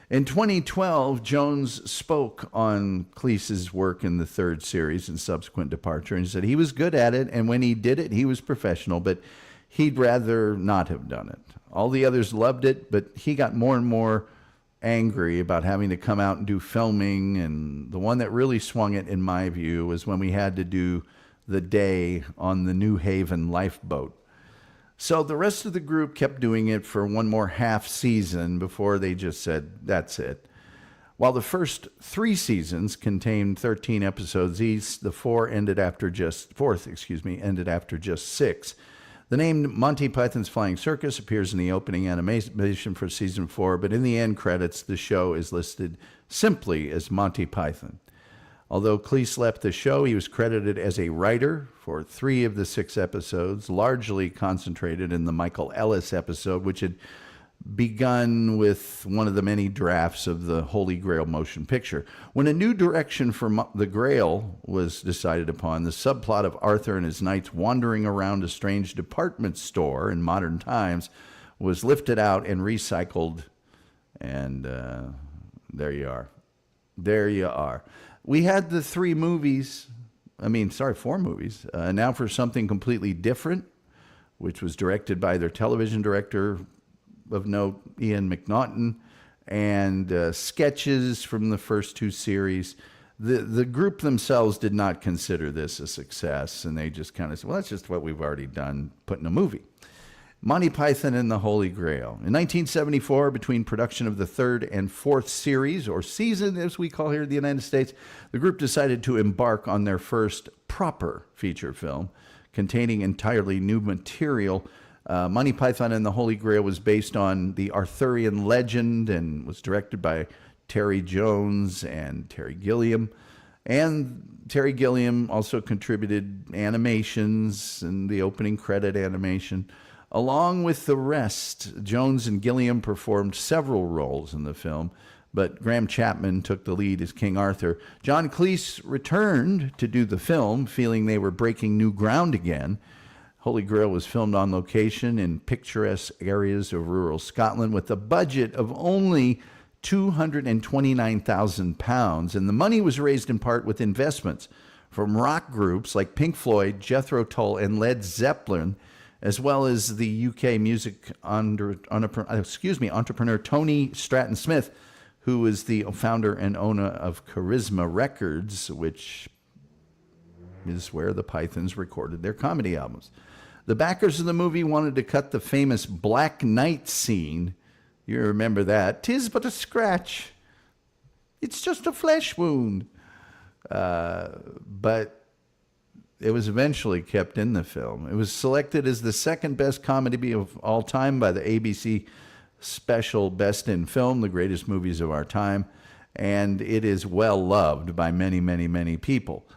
In 2012, Jones spoke on Cleese's work in the third series and subsequent departure, and said he was good at it, and when he did it, he was professional, but he'd rather not have done it. All the others loved it, but he got more and more angry about having to come out and do filming, and the one that really swung it, in my view, was when we had to do the day on the New Haven lifeboat. So the rest of the group kept doing it for one more half season before they just said, that's it. While the first 3 seasons contained 13 episodes each, the fourth ended after just 6. The name Monty Python's Flying Circus appears in the opening animation for season 4, but in the end credits, the show is listed simply as Monty Python. Although Cleese left the show, he was credited as a writer for 3 of the 6 episodes, largely concentrated in the Michael Ellis episode, which had begun with one of the many drafts of the Holy Grail motion picture. When a new direction for the Grail was decided upon, the subplot of Arthur and his knights wandering around a strange department store in modern times was lifted out and recycled, and there you are. There you are. We had the 4 movies. Now for something completely different, which was directed by their television director of note, Ian McNaughton, and sketches from the first 2 series. The group themselves did not consider this a success, and they just kind of said, well, that's just what we've already done, put in a movie. Monty Python and the Holy Grail. In 1974, between production of the 3rd and 4th series, or season as we call here in the United States, the group decided to embark on their first proper feature film containing entirely new material. Monty Python and the Holy Grail was based on the Arthurian legend and was directed by Terry Jones and Terry Gilliam. And Terry Gilliam also contributed animations and the opening credit animation. Along with the rest, Jones and Gilliam performed several roles in the film, but Graham Chapman took the lead as King Arthur. John Cleese returned to do the film, feeling they were breaking new ground again. Holy Grail was filmed on location in picturesque areas of rural Scotland with a budget of only £229,000, and the money was raised in part with investments from rock groups like Pink Floyd, Jethro Tull, and Led Zeppelin, as well as the UK music entrepreneur Tony Stratton Smith, who is the founder and owner of Charisma Records, which is where the Pythons recorded their comedy albums. The backers of the movie wanted to cut the famous Black Knight scene. You remember that. 'Tis but a scratch. It's just a flesh wound. But it was eventually kept in the film. It was selected as the second best comedy of all time by the ABC special Best in Film, the greatest movies of our time, and it is well loved by many, many, many people.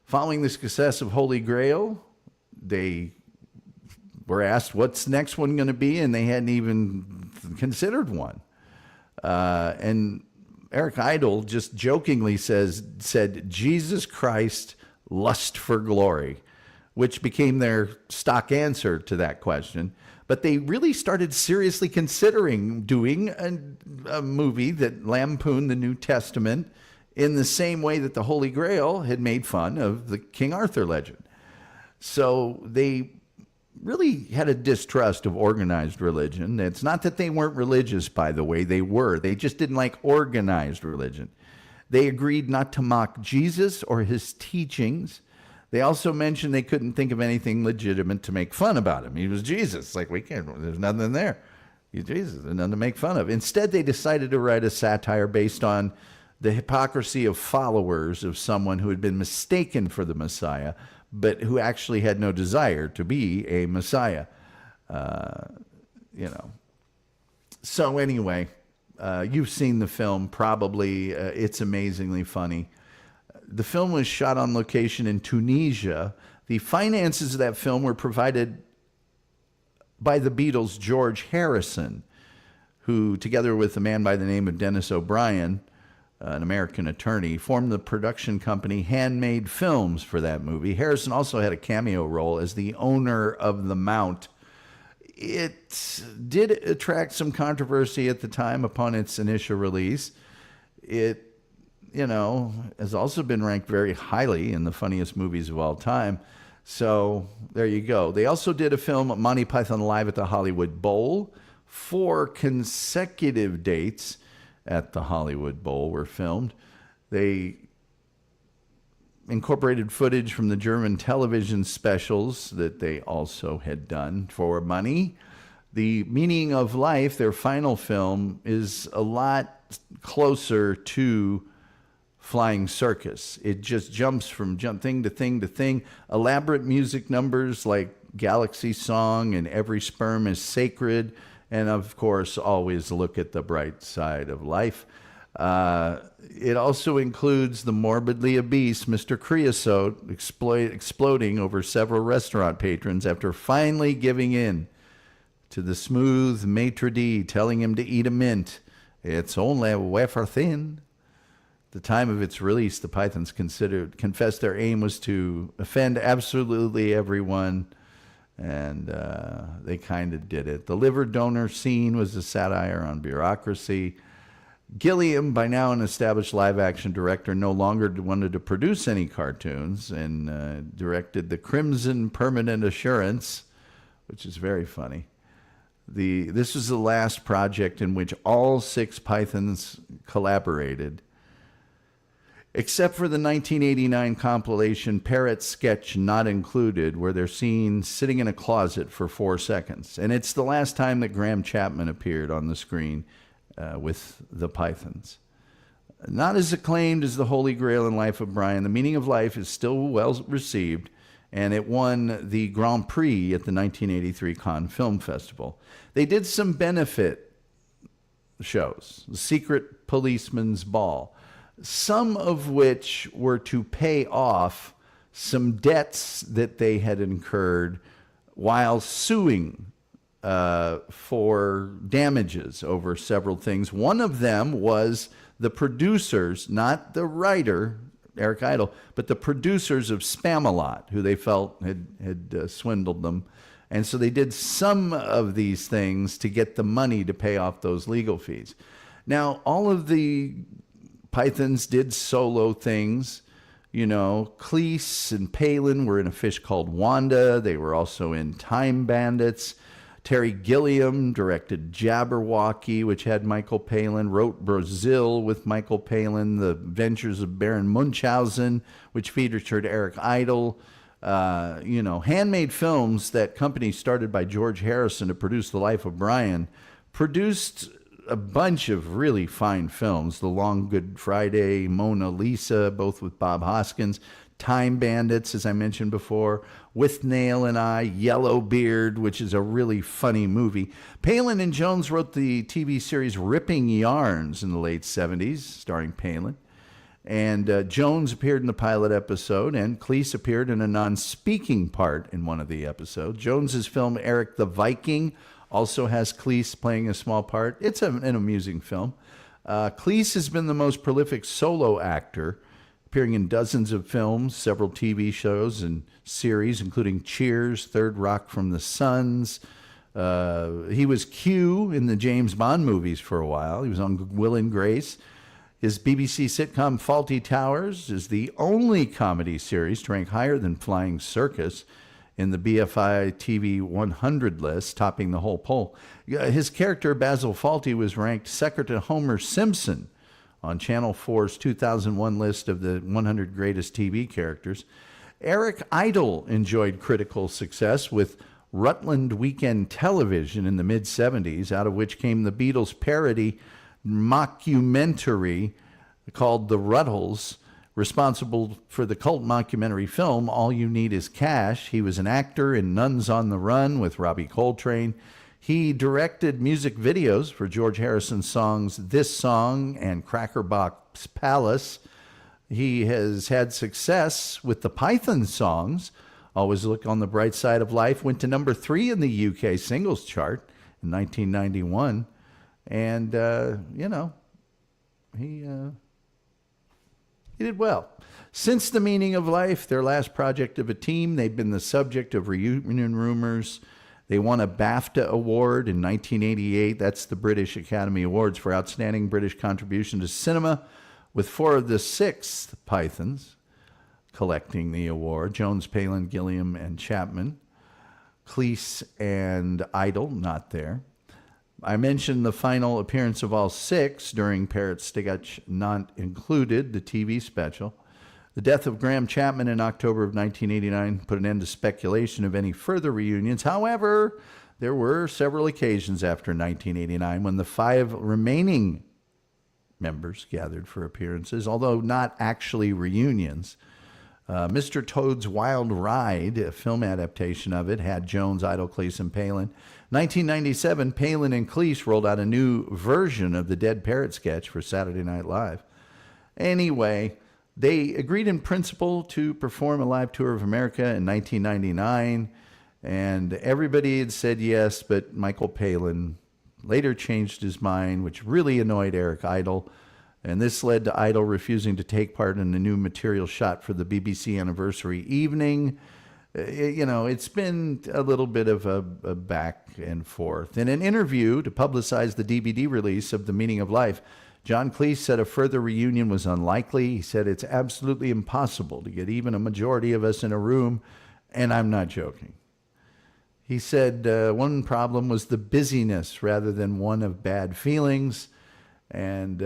Following the success of Holy Grail, they were asked what's the next one going to be, and they hadn't even considered one. And Eric Idle just jokingly said, Jesus Christ, Lust for Glory, which became their stock answer to that question. But they really started seriously considering doing a movie that lampooned the New Testament in the same way that the Holy Grail had made fun of the King Arthur legend. So they really had a distrust of organized religion. It's not that they weren't religious, by the way. They were. They just didn't like organized religion. They agreed not to mock Jesus or his teachings. They also mentioned they couldn't think of anything legitimate to make fun about him. He was Jesus. Like, we can't, there's nothing there. He's Jesus. There's nothing to make fun of. Instead, they decided to write a satire based on the hypocrisy of followers of someone who had been mistaken for the Messiah, but who actually had no desire to be a Messiah. So anyway, you've seen the film, probably. It's amazingly funny. The film was shot on location in Tunisia. The finances of that film were provided by the Beatles' George Harrison, who, together with a man by the name of Dennis O'Brien, an American attorney, formed the production company Handmade Films for that movie. Harrison also had a cameo role as the owner of the Mount. It did attract some controversy at the time upon its initial release. It, has also been ranked very highly in the funniest movies of all time. So there you go. They also did a film, Monty Python Live at the Hollywood Bowl. 4 consecutive dates at the Hollywood Bowl were filmed. They incorporated footage from the German television specials that they also had done for money. The Meaning of Life, their final film, is a lot closer to Flying Circus. It just jumps from thing to thing to thing. Elaborate music numbers like Galaxy Song and Every Sperm is Sacred. And of course, always look at the bright side of life. It also includes the morbidly obese Mr. Creosote exploding over several restaurant patrons after finally giving in to the smooth maitre d' telling him to eat a mint. It's only a wafer thin. At the time of its release, the Pythons confessed their aim was to offend absolutely everyone. And they kind of did it. The liver donor scene was a satire on bureaucracy. Gilliam, by now an established live-action director, no longer wanted to produce any cartoons and directed The Crimson Permanent Assurance, which is very funny. This was the last project in which all 6 Pythons collaborated, except for the 1989 compilation Parrot Sketch Not Included, where they're seen sitting in a closet for 4 seconds. And it's the last time that Graham Chapman appeared on the screen with the Pythons. Not as acclaimed as The Holy Grail and Life of Brian, The Meaning of Life is still well received, and it won the Grand Prix at the 1983 Cannes Film Festival. They did some benefit shows, The Secret Policeman's Ball, some of which were to pay off some debts that they had incurred while suing for damages over several things. One of them was the producers, not the writer, Eric Idle, but the producers of Spamalot, who they felt had swindled them. And so they did some of these things to get the money to pay off those legal fees. Now, all of the Pythons did solo things. Cleese and Palin were in A Fish Called Wanda. They were also in Time Bandits. Terry Gilliam directed Jabberwocky, which had Michael Palin, wrote Brazil with Michael Palin, The Adventures of Baron Munchausen, which featured Eric Idle. Handmade Films, that company started by George Harrison to produce The Life of Brian, produced a bunch of really fine films. The Long Good Friday, Mona Lisa, both with Bob Hoskins. Time Bandits, as I mentioned before, With Nail and I, Yellow Beard, which is a really funny movie. Palin and Jones wrote the TV series Ripping Yarns in the late 70s, starring Palin. And Jones appeared in the pilot episode, and Cleese appeared in a non-speaking part in one of the episodes. Jones's film Eric the Viking also has Cleese playing a small part. It's an amusing film. Cleese has been the most prolific solo actor, appearing in dozens of films, several TV shows and series, including Cheers, Third Rock from the Suns. He was Q in the James Bond movies for a while. He was on Will and Grace. His BBC sitcom Fawlty Towers is the only comedy series to rank higher than Flying Circus in the BFI TV 100 list, topping the whole poll. His character, Basil Fawlty, was ranked second to Homer Simpson on Channel 4's 2001 list of the 100 greatest TV characters. Eric Idle enjoyed critical success with Rutland Weekend Television in the mid-70s, out of which came the Beatles parody mockumentary called The Ruttles, responsible for the cult mockumentary film All You Need Is Cash. He was an actor in Nuns on the Run with Robbie Coltrane. He directed music videos for George Harrison's songs This Song and Crackerbox Palace. He has had success with the Python songs. Always Look on the Bright Side of Life went to number 3 in the UK singles chart in 1991. And, he did well. Since The Meaning of Life, their last project of a team, they've been the subject of reunion rumors. They won a BAFTA award in 1988. That's the British Academy Awards for Outstanding British Contribution to Cinema, with 4 of the 6 Pythons collecting the award. Jones, Palin, Gilliam, and Chapman. Cleese and Idle, not there. I mentioned the final appearance of all 6 during Parrot's Sketch Not Included, the TV special. The death of Graham Chapman in October of 1989 put an end to speculation of any further reunions. However, there were several occasions after 1989 when the 5 remaining members gathered for appearances, although not actually reunions. Mr. Toad's Wild Ride, a film adaptation of it, had Jones, Idle, Cleese, and Palin. 1997, Palin and Cleese rolled out a new version of the Dead Parrot sketch for Saturday Night Live. Anyway, they agreed in principle to perform a live tour of America in 1999, and everybody had said yes, but Michael Palin later changed his mind, which really annoyed Eric Idle. And this led to Idle refusing to take part in the new material shot for the BBC anniversary evening. It's been a little bit of a back and forth. In an interview to publicize the DVD release of The Meaning of Life, John Cleese said a further reunion was unlikely. He said it's absolutely impossible to get even a majority of us in a room, and I'm not joking. He said one problem was the busyness rather than one of bad feelings. And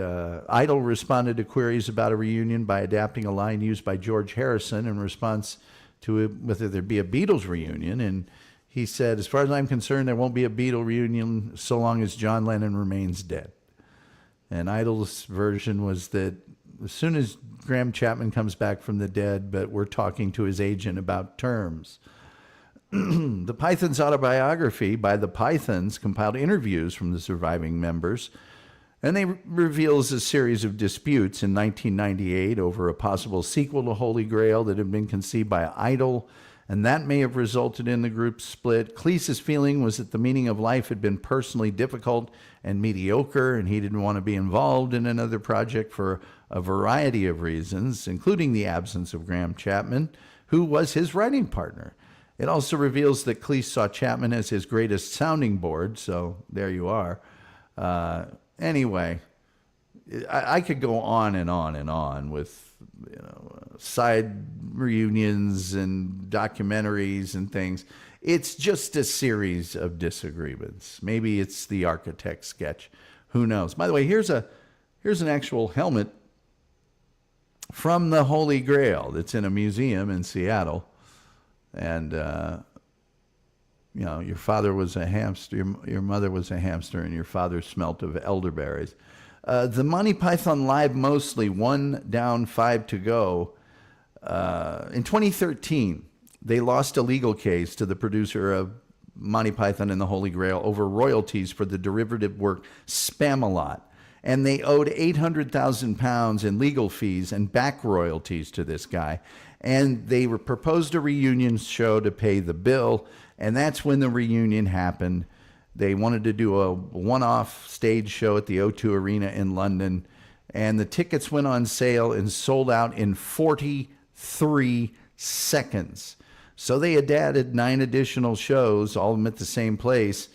Idle responded to queries about a reunion by adapting a line used by George Harrison in response to whether there'd be a Beatles reunion. And he said, as far as I'm concerned, there won't be a Beatle reunion so long as John Lennon remains dead. And Idle's version was that as soon as Graham Chapman comes back from the dead, but we're talking to his agent about terms. The Pythons' autobiography by the Pythons compiled interviews from the surviving members, and they reveals a series of disputes in 1998 over a possible sequel to Holy Grail that had been conceived by Idle, and that may have resulted in the group's split. Cleese's feeling was that The Meaning of Life had been personally difficult and mediocre, and he didn't want to be involved in another project for a variety of reasons, including the absence of Graham Chapman, who was his writing partner. It also reveals that Cleese saw Chapman as his greatest sounding board, so there you are. Anyway, I could go on and on and on with side reunions and documentaries and things. It's just a series of disagreements. Maybe it's the architect sketch. Who knows? By the way, here's an actual helmet from the Holy Grail that's in a museum in Seattle. And your father was a hamster, your mother was a hamster, and your father smelt of elderberries. The Monty Python Live Mostly, 1 down, 5 to go. In 2013, they lost a legal case to the producer of Monty Python and the Holy Grail over royalties for the derivative work Spamalot. And they owed £800,000 in legal fees and back royalties to this guy. And they proposed a reunion show to pay the bill. And that's when the reunion happened. They wanted to do a one-off stage show at the O2 Arena in London. And the tickets went on sale and sold out in 43 seconds. So they had added 9 additional shows, all of them at the same place.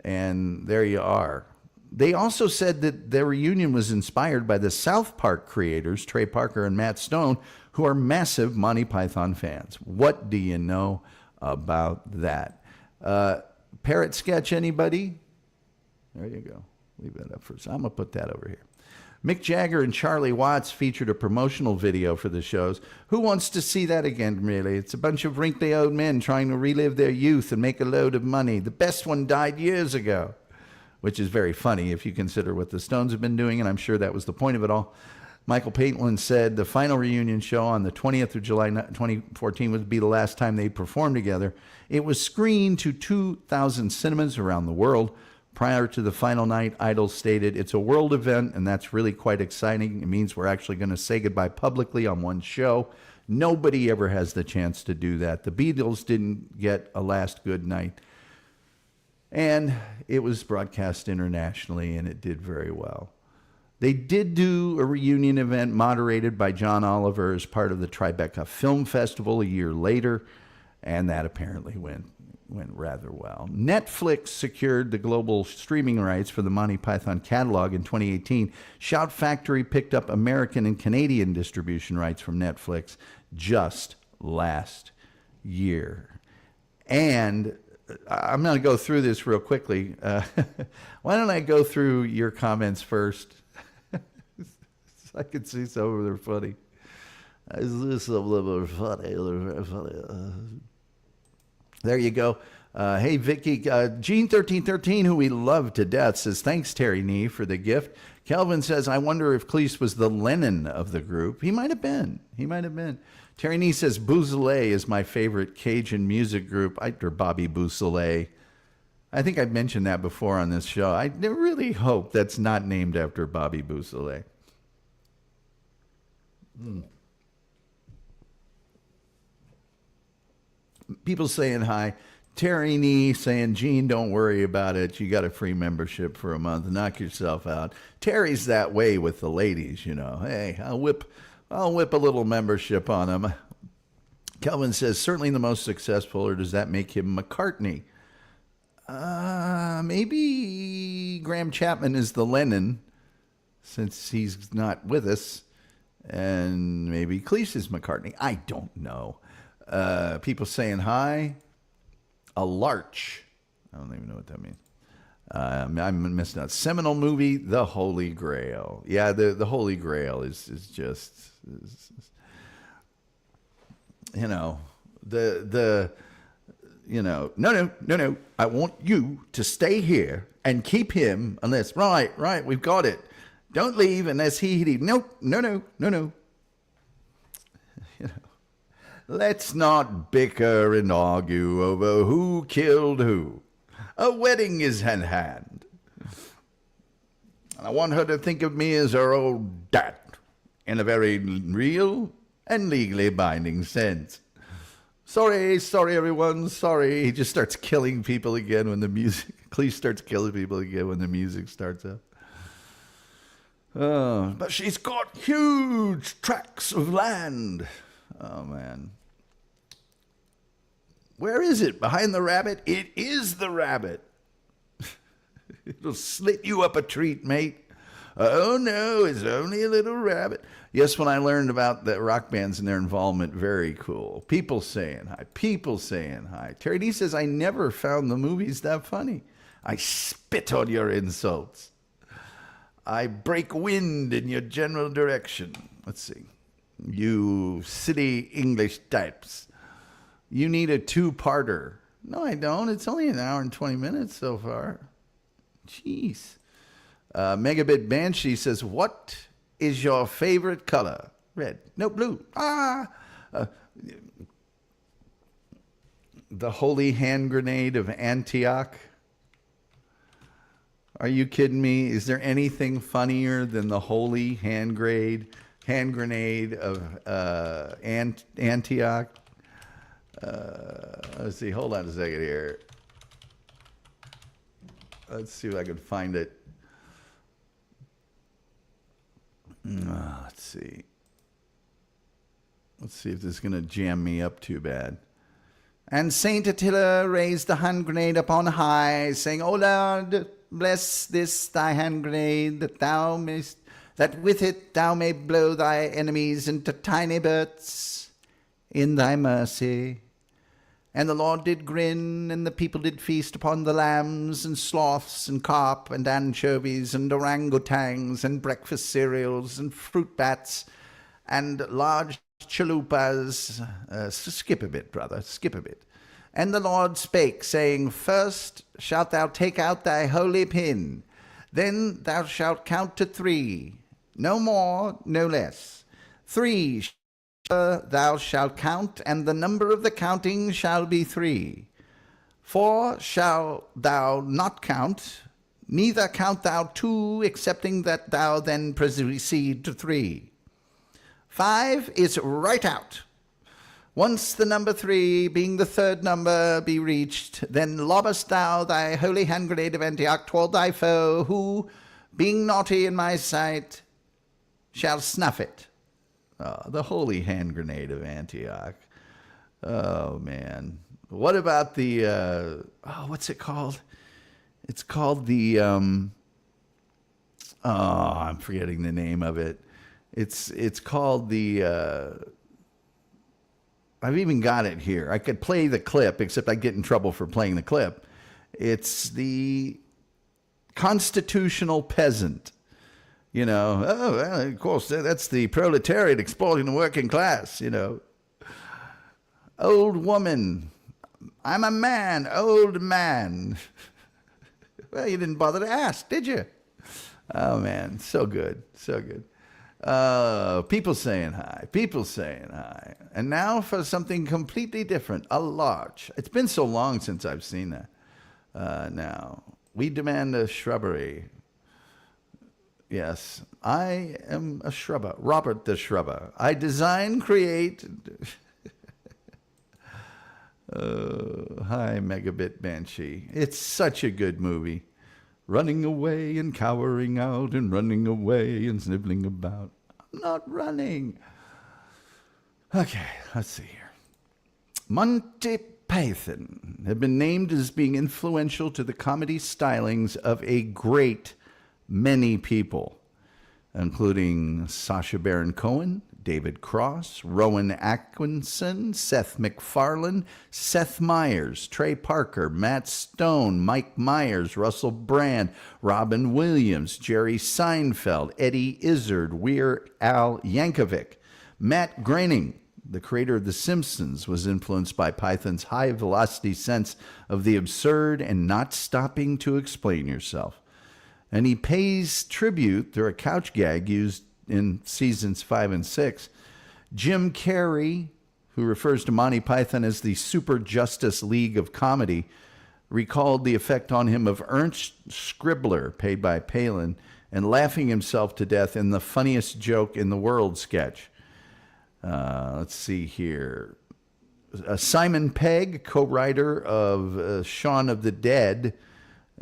And there you are. They also said that their reunion was inspired by the South Park creators, Trey Parker and Matt Stone, who are massive Monty Python fans. What do you know about that? Parrot sketch, anybody? There you go. Leave that up first. I'm going to put that over here. Mick Jagger and Charlie Watts featured a promotional video for the shows. Who wants to see that again, really? It's a bunch of wrinkly old men trying to relive their youth and make a load of money. The best one died years ago, which is very funny if you consider what the Stones have been doing, and I'm sure that was the point of it all. Michael Paintland said the final reunion show on the 20th of July 2014 would be the last time they performed together. It was screened to 2,000 cinemas around the world. Prior to the final night, Idol stated, "It's a world event, and that's really quite exciting. It means we're actually going to say goodbye publicly on one show. Nobody ever has the chance to do that. The Beatles didn't get a last good night." And it was broadcast internationally, and it did very well. They did do a reunion event moderated by John Oliver as part of the Tribeca Film Festival a year later, and that apparently went rather well. Netflix secured the global streaming rights for the Monty Python catalog in 2018. Shout Factory picked up American and Canadian distribution rights from Netflix just last year. And I'm going to go through this real quickly. Why don't I go through your comments first? I can see some of them are funny. I see some of them are funny. They're very funny. There you go. Hey, Vicky, Gene1313, who we love to death, says, "Thanks, Terry Nee, for the gift." Kelvin says, "I wonder if Cleese was the Lennon of the group." He might have been. He might have been. Terry Nee says, "Bouzoulet is my favorite Cajun music group." Or Bobby Bouzoulet. I think I've mentioned that before on this show. I really hope that's not named after Bobby Bouzoulet. People saying hi. Terry Nee saying, "Gene, don't worry about it. You got a free membership for a month. Knock yourself out." Terry's that way with the ladies, you know. Hey, I'll whip a little membership on him. Kelvin says, "Certainly the most successful," or does that make him McCartney? Maybe Graham Chapman is the Lennon, since he's not with us. And maybe Cleese is McCartney. I don't know. People saying hi. A larch. I don't even know what that means. I'm missing out. Seminal movie, The Holy Grail. Yeah, the Holy Grail is just, you know, no. I want you to stay here and keep him unless, right, we've got it. Don't leave unless he. No. You know, let's not bicker and argue over who killed who. A wedding is in hand. And I want her to think of me as her old dad in a very real and legally binding sense. Sorry, everyone, sorry. He just starts killing people again when the music... Cleese starts killing people again when the music starts up. Oh, but she's got huge tracts of land. Oh, man. Where is it? Behind the rabbit? It is the rabbit. It'll slit you up a treat, mate. Oh, no, it's only a little rabbit. Yes, when I learned about the rock bands and their involvement, very cool. People saying hi. Terry D says, "I never found the movies that funny. I spit on your insults. I break wind in your general direction." Let's see. You silly English types. You need a 2-parter. No, I don't. It's only an hour and 20 minutes so far. Jeez. Megabit Banshee says, "What is your favorite color?" Red. No, blue. The Holy Hand Grenade of Antioch. Are you kidding me? Is there anything funnier than the Holy Hand Grenade of Antioch? Let's see. Hold on a second here. Let's see if I can find it. Let's see. Let's see if this is going to jam me up too bad. And Saint Attila raised the hand grenade upon high, saying, O Lord, bless this thy hand grenade, that with it thou may blow thy enemies into tiny bits in thy mercy. And the Lord did grin, and the people did feast upon the lambs, and sloths, and carp, and anchovies, and orangutans, and breakfast cereals, and fruit bats, and large chalupas. Skip a bit, brother, skip a bit. And the Lord spake, saying, First shalt thou take out thy holy pin, then thou shalt count to 3, no more, no less. 3 thou shalt count, and the number of the counting shall be 3. 4 shalt thou not count, neither count thou 2, excepting that thou then proceed to 3. 5 is right out. Once the number 3, being the third number, be reached, then lobbest thou thy holy hand grenade of Antioch toward thy foe, who, being naughty in my sight, shall snuff it. Oh, the holy hand grenade of Antioch. Oh, man. What about the, what's it called? It's called the, I'm forgetting the name of it. It's called the, I've even got it here. I could play the clip, except I get in trouble for playing the clip. It's the constitutional peasant. You know, oh, well, of course, that's the proletariat exploiting the working class, you know. Old woman, I'm a man, old man. Well, you didn't bother to ask, did you? Oh, man, so good, so good. People saying hi, people saying hi. And now for something completely different, a large. It's been so long since I've seen that. Now, we demand a shrubbery. Yes, I am a shrubber, Robert the Shrubber. I design, create. Hi, Megabit Banshee. It's such a good movie. Running away and cowering out and running away and sniveling about. I'm not running. Okay, let's see here. Monty Python have been named as being influential to the comedy stylings of a great many people, including Sacha Baron Cohen, David Cross, Rowan Atkinson, Seth MacFarlane, Seth Meyers, Trey Parker, Matt Stone, Mike Myers, Russell Brand, Robin Williams, Jerry Seinfeld, Eddie Izzard, Weird Al Yankovic. Matt Groening, the creator of The Simpsons, was influenced by Python's high-velocity sense of the absurd and not stopping to explain yourself. And he pays tribute through a couch gag used in seasons 5 and 6. Jim Carrey, who refers to Monty Python as the Super Justice League of comedy, recalled the effect on him of Ernst Scribbler, paid by Palin, and laughing himself to death in the funniest joke in the world sketch. Let's see here. Simon Pegg, co-writer of Shaun of the Dead,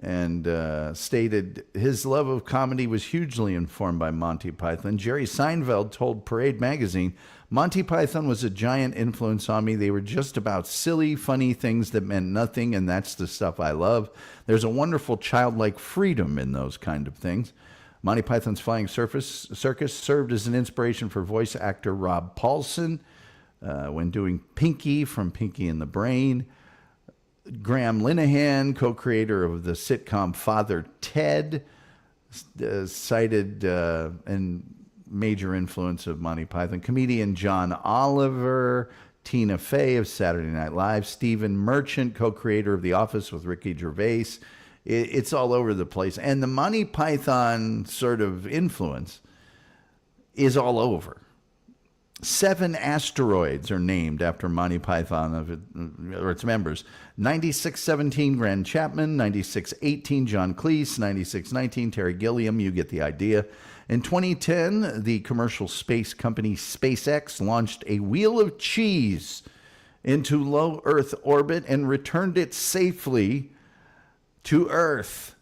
and stated his love of comedy was hugely informed by Monty Python. Jerry Seinfeld told Parade magazine, Monty Python was a giant influence on me. They were just about silly, funny things that meant nothing, and that's the stuff I love. There's a wonderful childlike freedom in those kind of things. Monty Python's Flying Circus served as an inspiration for voice actor Rob Paulson when doing Pinky from Pinky and the Brain. Graham Linehan, co-creator of the sitcom Father Ted, cited and major influence of Monty Python. Comedian John Oliver, Tina Fey of Saturday Night Live, Stephen Merchant, co-creator of The Office with Ricky Gervais. It's all over the place. And the Monty Python sort of influence is all over. 7 asteroids are named after Monty Python or its members. 9617 Grant Chapman, 9618 John Cleese, 9619 Terry Gilliam. You get the idea. In 2010, the commercial space company SpaceX launched a wheel of cheese into low Earth orbit and returned it safely to Earth.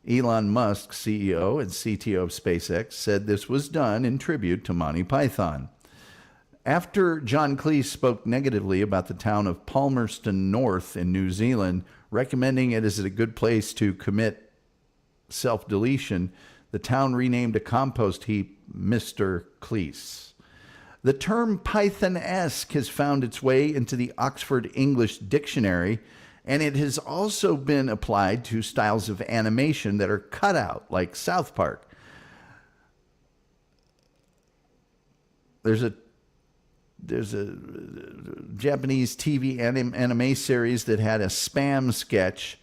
Elon Musk, CEO and CTO of SpaceX, said this was done in tribute to Monty Python. After John Cleese spoke negatively about the town of Palmerston North in New Zealand, recommending it as a good place to commit self-deletion, the town renamed a compost heap Mr. Cleese. The term Python-esque has found its way into the Oxford English Dictionary, and it has also been applied to styles of animation that are cut out, like South Park. There's a Japanese TV anime series that had a spam sketch,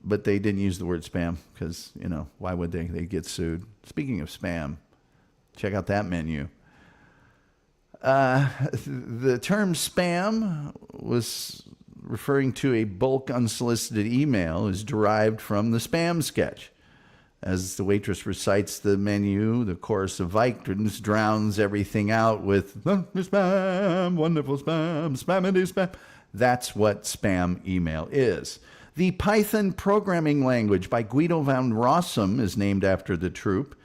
but they didn't use the word spam because, why would they? They'd get sued. Speaking of spam, check out that menu. The term spam was referring to a bulk unsolicited email is derived from the spam sketch. As the waitress recites the menu, the chorus of Vikings drowns everything out with spam, wonderful spam, spamity spam. That's what spam email is. The Python programming language by Guido van Rossum is named after the troupe,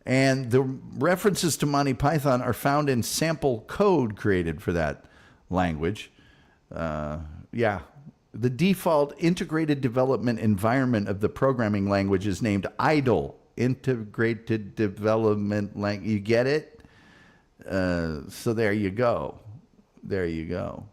and the references to Monty Python are found in sample code created for that language. The default integrated development environment of the programming language is named IDLE, Integrated Development Language. You get it? So there you go. There you go.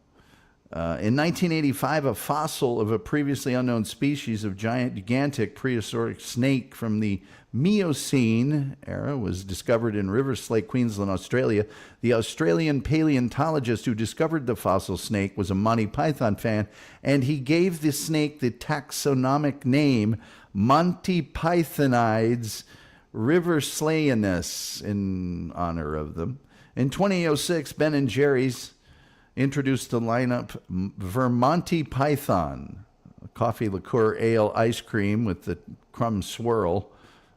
In 1985, a fossil of a previously unknown species of gigantic prehistoric snake from the Miocene era was discovered in Riverslade, Queensland, Australia. The Australian paleontologist who discovered the fossil snake was a Monty Python fan, and he gave the snake the taxonomic name Monty Pythonides riverslayanus in honor of them. In 2006, Ben & Jerry's introduced the lineup Vermonty Python, a coffee liqueur ale ice cream with the crumb swirl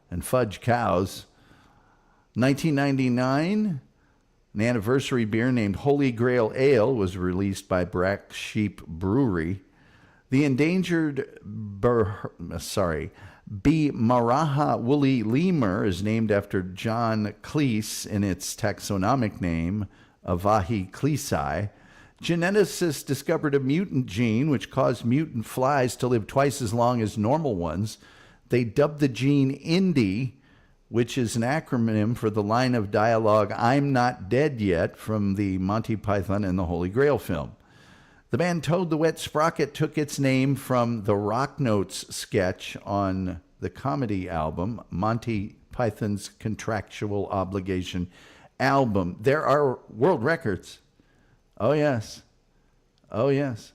and fudge cows. 1999, an anniversary beer named Holy Grail Ale was released by Black Sheep Brewery. The endangered Bimaraha woolly lemur is named after John Cleese in its taxonomic name, Avahi cleesi. Geneticists discovered a mutant gene which caused mutant flies to live twice as long as normal ones. They dubbed the gene Indy, which is an acronym for the line of dialogue, "I'm not dead yet," from the Monty Python and the Holy Grail film. The band Toad the Wet Sprocket took its name from the Rock Notes sketch on the comedy album, Monty Python's Contractual Obligation album. There are world records. Oh, yes. Oh, yes.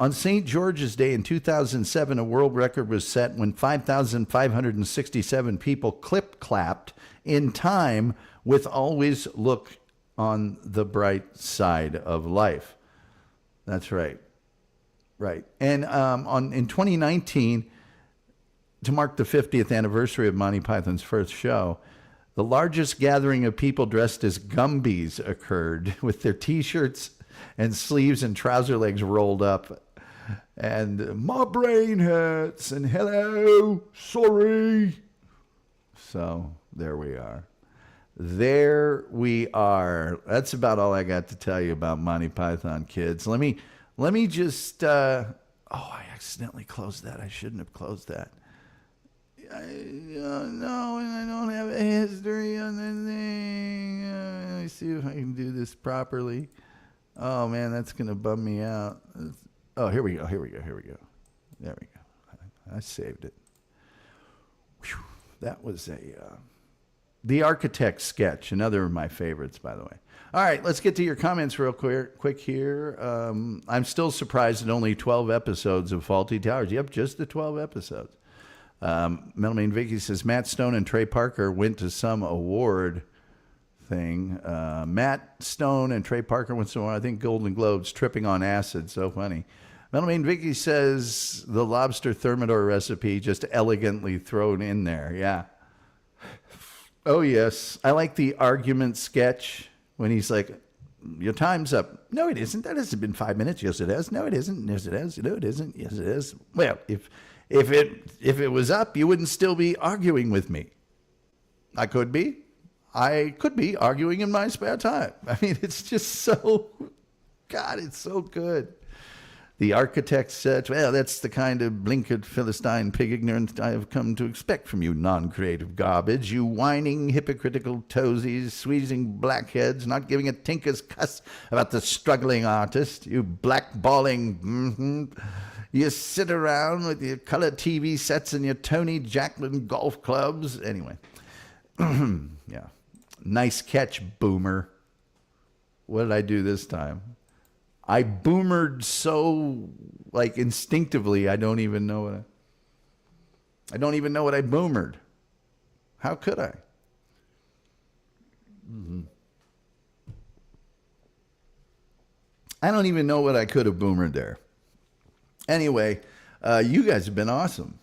On St. George's Day in 2007, a world record was set when 5,567 people clip-clapped in time with "Always Look on the Bright Side of Life." That's right. Right. And in 2019, to mark the 50th anniversary of Monty Python's first show, the largest gathering of people dressed as Gumbies occurred, with their T-shirts and sleeves and trouser legs rolled up. And "my brain hurts," and "hello, sorry." So there we are. There we are. That's about all I got to tell you about Monty Python, kids. Let me just, I accidentally closed that. I shouldn't have closed that. No, and I don't have a history on the thing. Let me see if I can do this properly. Oh, man, that's going to bum me out. Oh, here we go. There we go. I saved it. Whew. That was The Architect sketch, another of my favorites, by the way. All right, let's get to your comments real quick here. I'm still surprised at only 12 episodes of Faulty Towers. Yep, just the 12 episodes. Melmain Vicky says, Matt Stone and Trey Parker went to some award thing. Matt Stone and Trey Parker once in a while. I think Golden Globes tripping on acid. So funny. Metalman Vicky says the lobster thermidor recipe just elegantly thrown in there. Yeah. Oh, yes. I like the argument sketch when he's like, your time's up. No, it isn't. That hasn't been 5 minutes. Yes, it has. No, it isn't. Yes, it has. No, it isn't. Yes, it is. Well, if it was up, you wouldn't still be arguing with me. I could be arguing in my spare time. I mean, it's just so, God, it's so good. The architect said, well, that's the kind of blinkered Philistine pig ignorance I have come to expect from you non-creative garbage. You whining, hypocritical toesies, squeezing blackheads, not giving a tinker's cuss about the struggling artist. You blackballing, You sit around with your color TV sets and your Tony Jacklin golf clubs. Anyway, yeah. Nice catch, boomer. What did I do this time? I boomered so like instinctively. I don't even know what I boomered. How could I? I don't even know what I could have boomered there. Anyway, you guys have been awesome.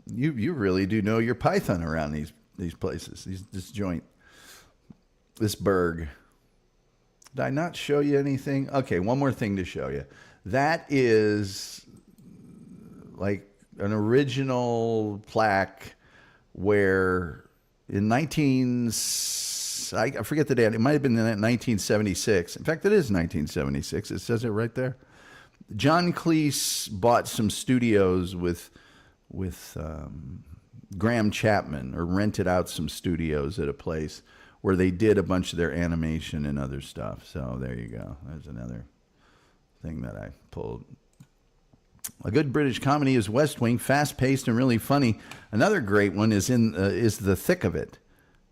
You really do know your Python around these places. This joint, this burg. Did I not show you anything? Okay, one more thing to show you. That is like an original plaque where in I forget the date. It might have been in 1976. In fact, it is 1976. It says it right there. John Cleese bought some studios with Graham Chapman, or rented out some studios at a place where they did a bunch of their animation and other stuff. So there you go. There's another thing that I pulled. A good British comedy is West Wing, fast-paced and really funny. Another great one is The Thick of It.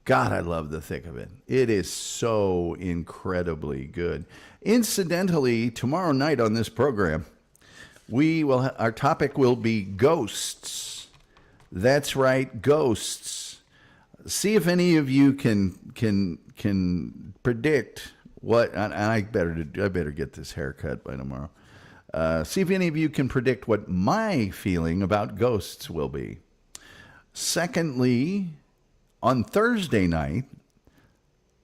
God, I love The Thick of It. It is so incredibly good. Incidentally, tomorrow night on this program, our topic will be ghosts. That's right, ghosts. See if any of you can predict what. And I better get this haircut by tomorrow. See if any of you can predict what my feeling about ghosts will be. Secondly, on Thursday night,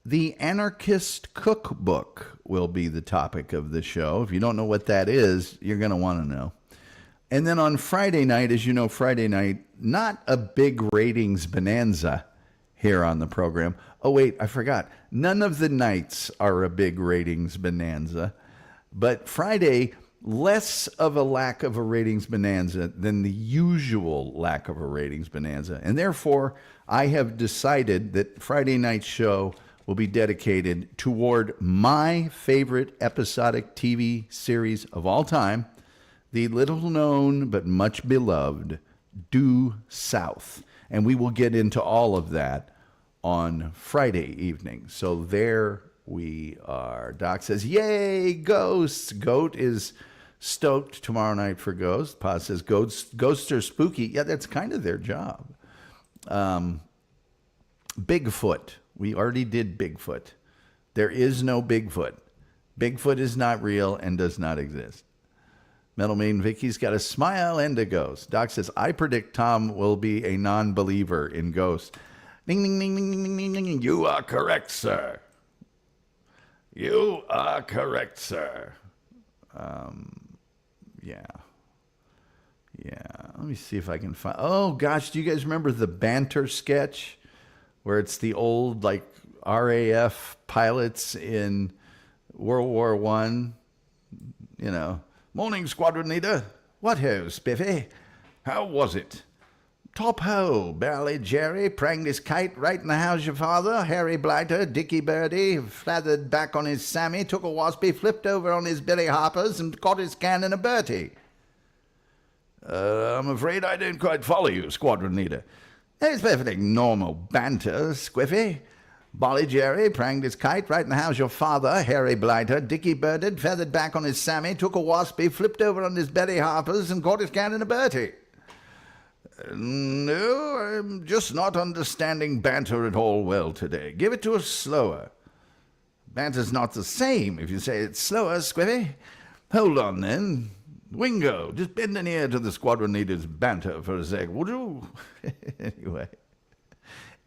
the Anarchist Cookbook will be the topic of the show. If you don't know what that is, you're going to want to know. And then on Friday night, as you know, Friday night, not a big ratings bonanza here on the program. Oh, wait, I forgot. None of the nights are a big ratings bonanza. But Friday, less of a lack of a ratings bonanza than the usual lack of a ratings bonanza. And therefore, I have decided that Friday night's show will be dedicated toward my favorite episodic TV series of all time, the little-known but much beloved Due South. And we will get into all of that on Friday evening. So there we are. Doc says, yay, ghosts. Goat is stoked tomorrow night for ghosts. Pa says, ghosts are spooky. Yeah, that's kind of their job. Bigfoot. We already did Bigfoot. There is no Bigfoot. Bigfoot is not real and does not exist. Metal Maiden Vicky's got a smile and a ghost. Doc says, I predict Tom will be a non-believer in ghosts. Ding, ding, ding, ding, ding, ding, ding. You are correct, sir. You are correct, sir. Yeah. Let me see if I can find. Oh, gosh. Do you guys remember the banter sketch where it's the old, like, RAF pilots in World War I? You know, morning, squadron leader. What ho, Spiffy? How was it? Top ho, Barley Jerry pranged his kite right in the house your father. Harry Blighter, Dickie Birdie, flathered back on his Sammy, took a waspy, flipped over on his Billy Hoppers, and caught his can in a Bertie. I'm afraid I don't quite follow you, squadron leader. It's perfectly normal banter, Squiffy. Bolly Jerry pranged his kite right in the house your father. Harry Blighter, Dickie Birded, feathered back on his Sammy, took a waspy, flipped over on his Billy Hoppers, and caught his can in a Bertie. No, I'm just not understanding banter at all well today. Give it to us slower. Banter's not the same if you say it slower, Squiffy. Hold on, then. Wingo, just bend an ear to the squadron leader's banter for a sec, would you? Anyway,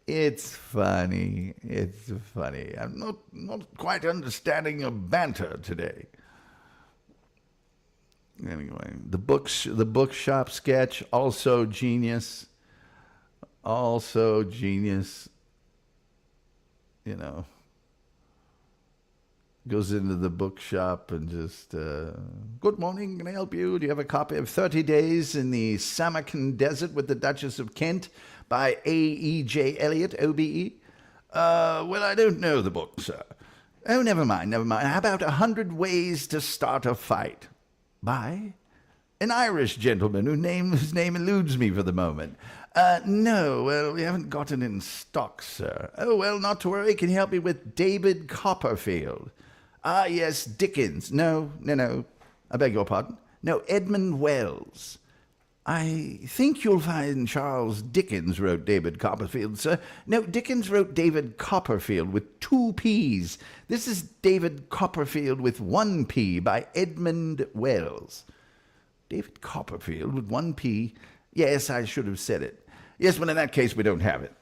it's funny. It's funny. I'm not quite understanding your banter today. Anyway, the bookshop sketch, also genius. Also genius. You know, goes into the bookshop and just, good morning, can I help you? Do you have a copy of 30 Days in the Samarkand Desert with the Duchess of Kent by A.E.J. Eliot, O.B.E.? Well, I don't know the book, sir. Oh, never mind. How about 100 Ways to Start a Fight? By an Irish gentleman whose name eludes me for the moment. No, well, we haven't got it in stock, sir. Oh, well, not to worry. Can you help me with David Copperfield? Ah, yes, Dickens. No. I beg your pardon. No, Edmund Wells. I think you'll find Charles Dickens wrote David Copperfield, sir. No, Dickens wrote David Copperfield with 2 P's. This is David Copperfield with 1 P by Edmund Wells. David Copperfield with 1 P? Yes, I should have said it. Yes, well, in that case, we don't have it.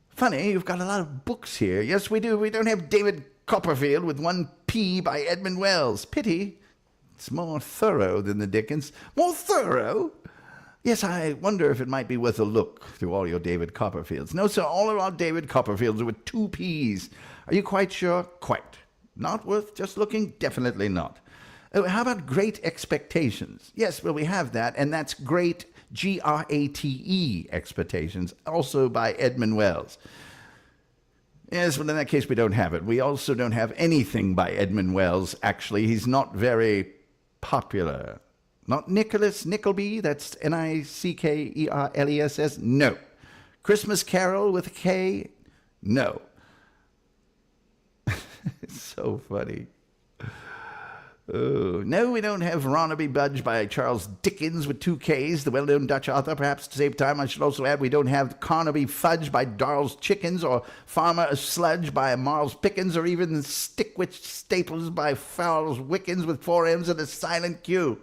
Funny, you've got a lot of books here. Yes, we do. We don't have David Copperfield with 1 P by Edmund Wells. Pity. It's more thorough than the Dickens. More thorough? Yes, I wonder if it might be worth a look through all your David Copperfields. No, sir, all of our David Copperfields are with 2 Ps. Are you quite sure? Quite. Not worth just looking? Definitely not. Oh, how about Great Expectations? Yes, well, we have that, and that's Great, G-R-A-T-E, Expectations, also by Edmund Wells. Yes, well, in that case, we don't have it. We also don't have anything by Edmund Wells, actually. He's not very popular. Not Nicholas Nickleby, that's Nickerless, no. Christmas Carol with a K, no. It's so funny. No, we don't have Barnaby Budge by Charles Dickens with 2 Ks, the well-known Dutch author. Perhaps to save time, I should also add we don't have Carnaby Fudge by Darl's Chickens, or Farmer Sludge by Marles Pickens, or even Stickwitch Staples by Fowles Wickens with 4 M's and a silent Q.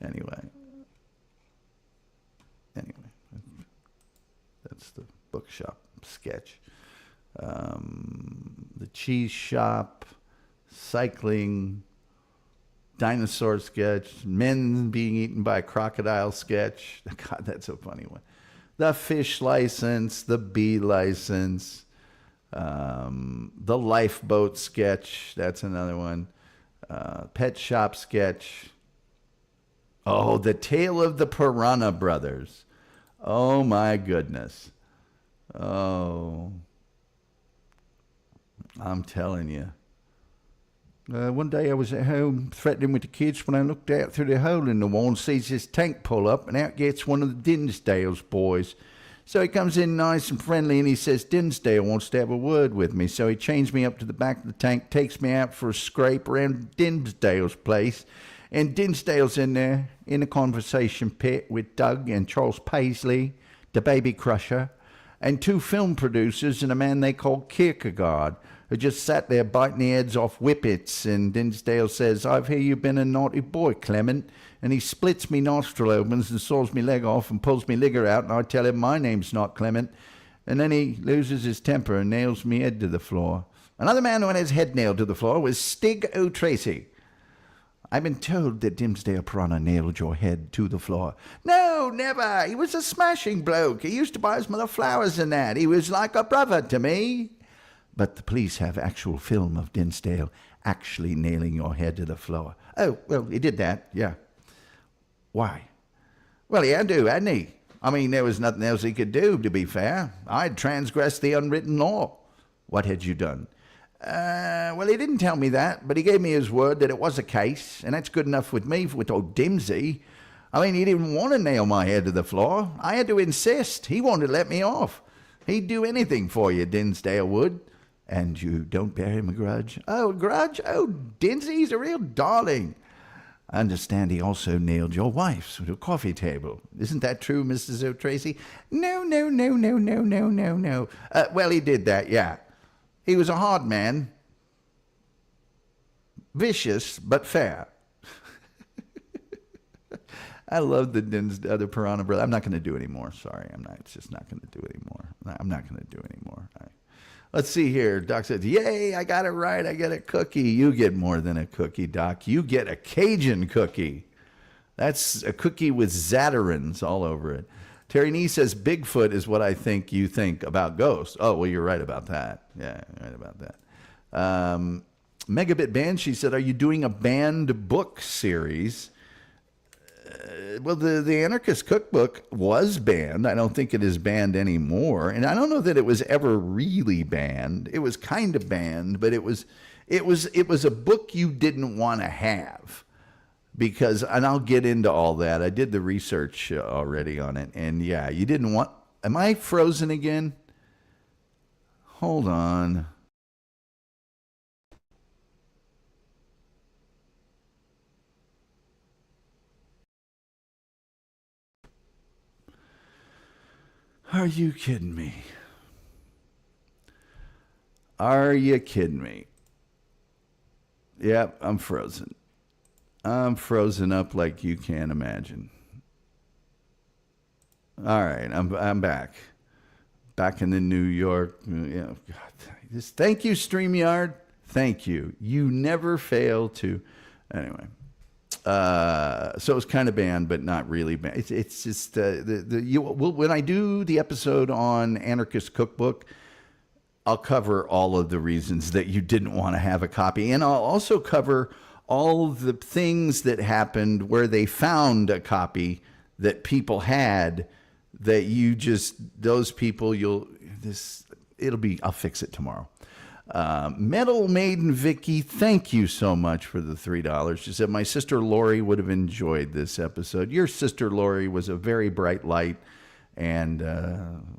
Anyway, that's the bookshop sketch. The cheese shop, cycling, dinosaur sketch, men being eaten by a crocodile sketch. God, that's a funny one. The fish license, the bee license, the lifeboat sketch. That's another one. Pet shop sketch. Oh, the Tale of the Piranha Brothers. Oh, my goodness. Oh, I'm telling you. One day I was at home threatening with the kids when I looked out through the hole in the wall and sees this tank pull up, and out gets one of the Dinsdale's boys. So he comes in nice and friendly, and he says Dinsdale wants to have a word with me. So he chains me up to the back of the tank, takes me out for a scrape around Dinsdale's place. And Dinsdale's in there, in a conversation pit with Doug and Charles Paisley, the baby crusher, and 2 film producers and a man they call Kierkegaard, who just sat there biting the heads off whippets. And Dinsdale says, I've heard you've been a naughty boy, Clement. And he splits me nostril opens and saws me leg off and pulls me ligger out, and I tell him my name's not Clement. And then he loses his temper and nails me head to the floor. Another man who had his head nailed to the floor was Stig O'Tracy. I've been told that Dinsdale Piranha nailed your head to the floor. No, never. He was a smashing bloke. He used to buy his mother flowers and that. He was like a brother to me. But the police have actual film of Dinsdale actually nailing your head to the floor. Oh, well, he did that, yeah. Why? Well, he had to, hadn't he? I mean, there was nothing else he could do, to be fair. I'd transgressed the unwritten law. What had you done? Well, he didn't tell me that, but he gave me his word that it was a case, and that's good enough with me, with old Dimsey. I mean, he didn't want to nail my head to the floor. I had to insist. He wanted to let me off. He'd do anything for you, Dinsdale would. And you don't bear him a grudge? Oh, a grudge? Oh, Dinsey's a real darling. I understand he also nailed your wife to a coffee table. Isn't that true, Mrs. O'Tracy? No. Well, he did that, yeah. He was a hard man. vicious, but fat. I love the other Piranha Brother. I'm not going to do anymore. Sorry, I'm not. It's just not going to do anymore. I'm not going to do anymore. Let's see here. Doc says, "Yay! I got it right. I get a cookie. You get more than a cookie, Doc. You get a Cajun cookie. That's a cookie with Zatarain's all over it." Terry Nee says, "Bigfoot is what I think you think about ghosts." Oh, well, you're right about that. Yeah, right about that. Megabit Banshee said, "Are you doing a banned book series?" Well, the Anarchist Cookbook was banned. I don't think it is banned anymore, and I don't know that it was ever really banned. It was kind of banned, but it was a book you didn't want to have because, and I'll get into all that. I did the research already on it, and yeah, you didn't want. Am I frozen again? Hold on. Are you kidding me? Are you kidding me? Yep, I'm frozen. I'm frozen up like you can't imagine. All right, I'm back. Back in the New York. God, thank you, StreamYard. Thank you. You never fail to. Anyway. So it's kind of banned, but not really banned. It's just when I do the episode on Anarchist Cookbook, I'll cover all of the reasons that you didn't want to have a copy, and I'll also cover all the things that happened where they found a copy that people had that you just those people I'll fix it tomorrow. Metal Maiden Vicky, thank you so much for the $3. She said, "My sister Lori would have enjoyed this episode." Your sister Lori was a very bright light, and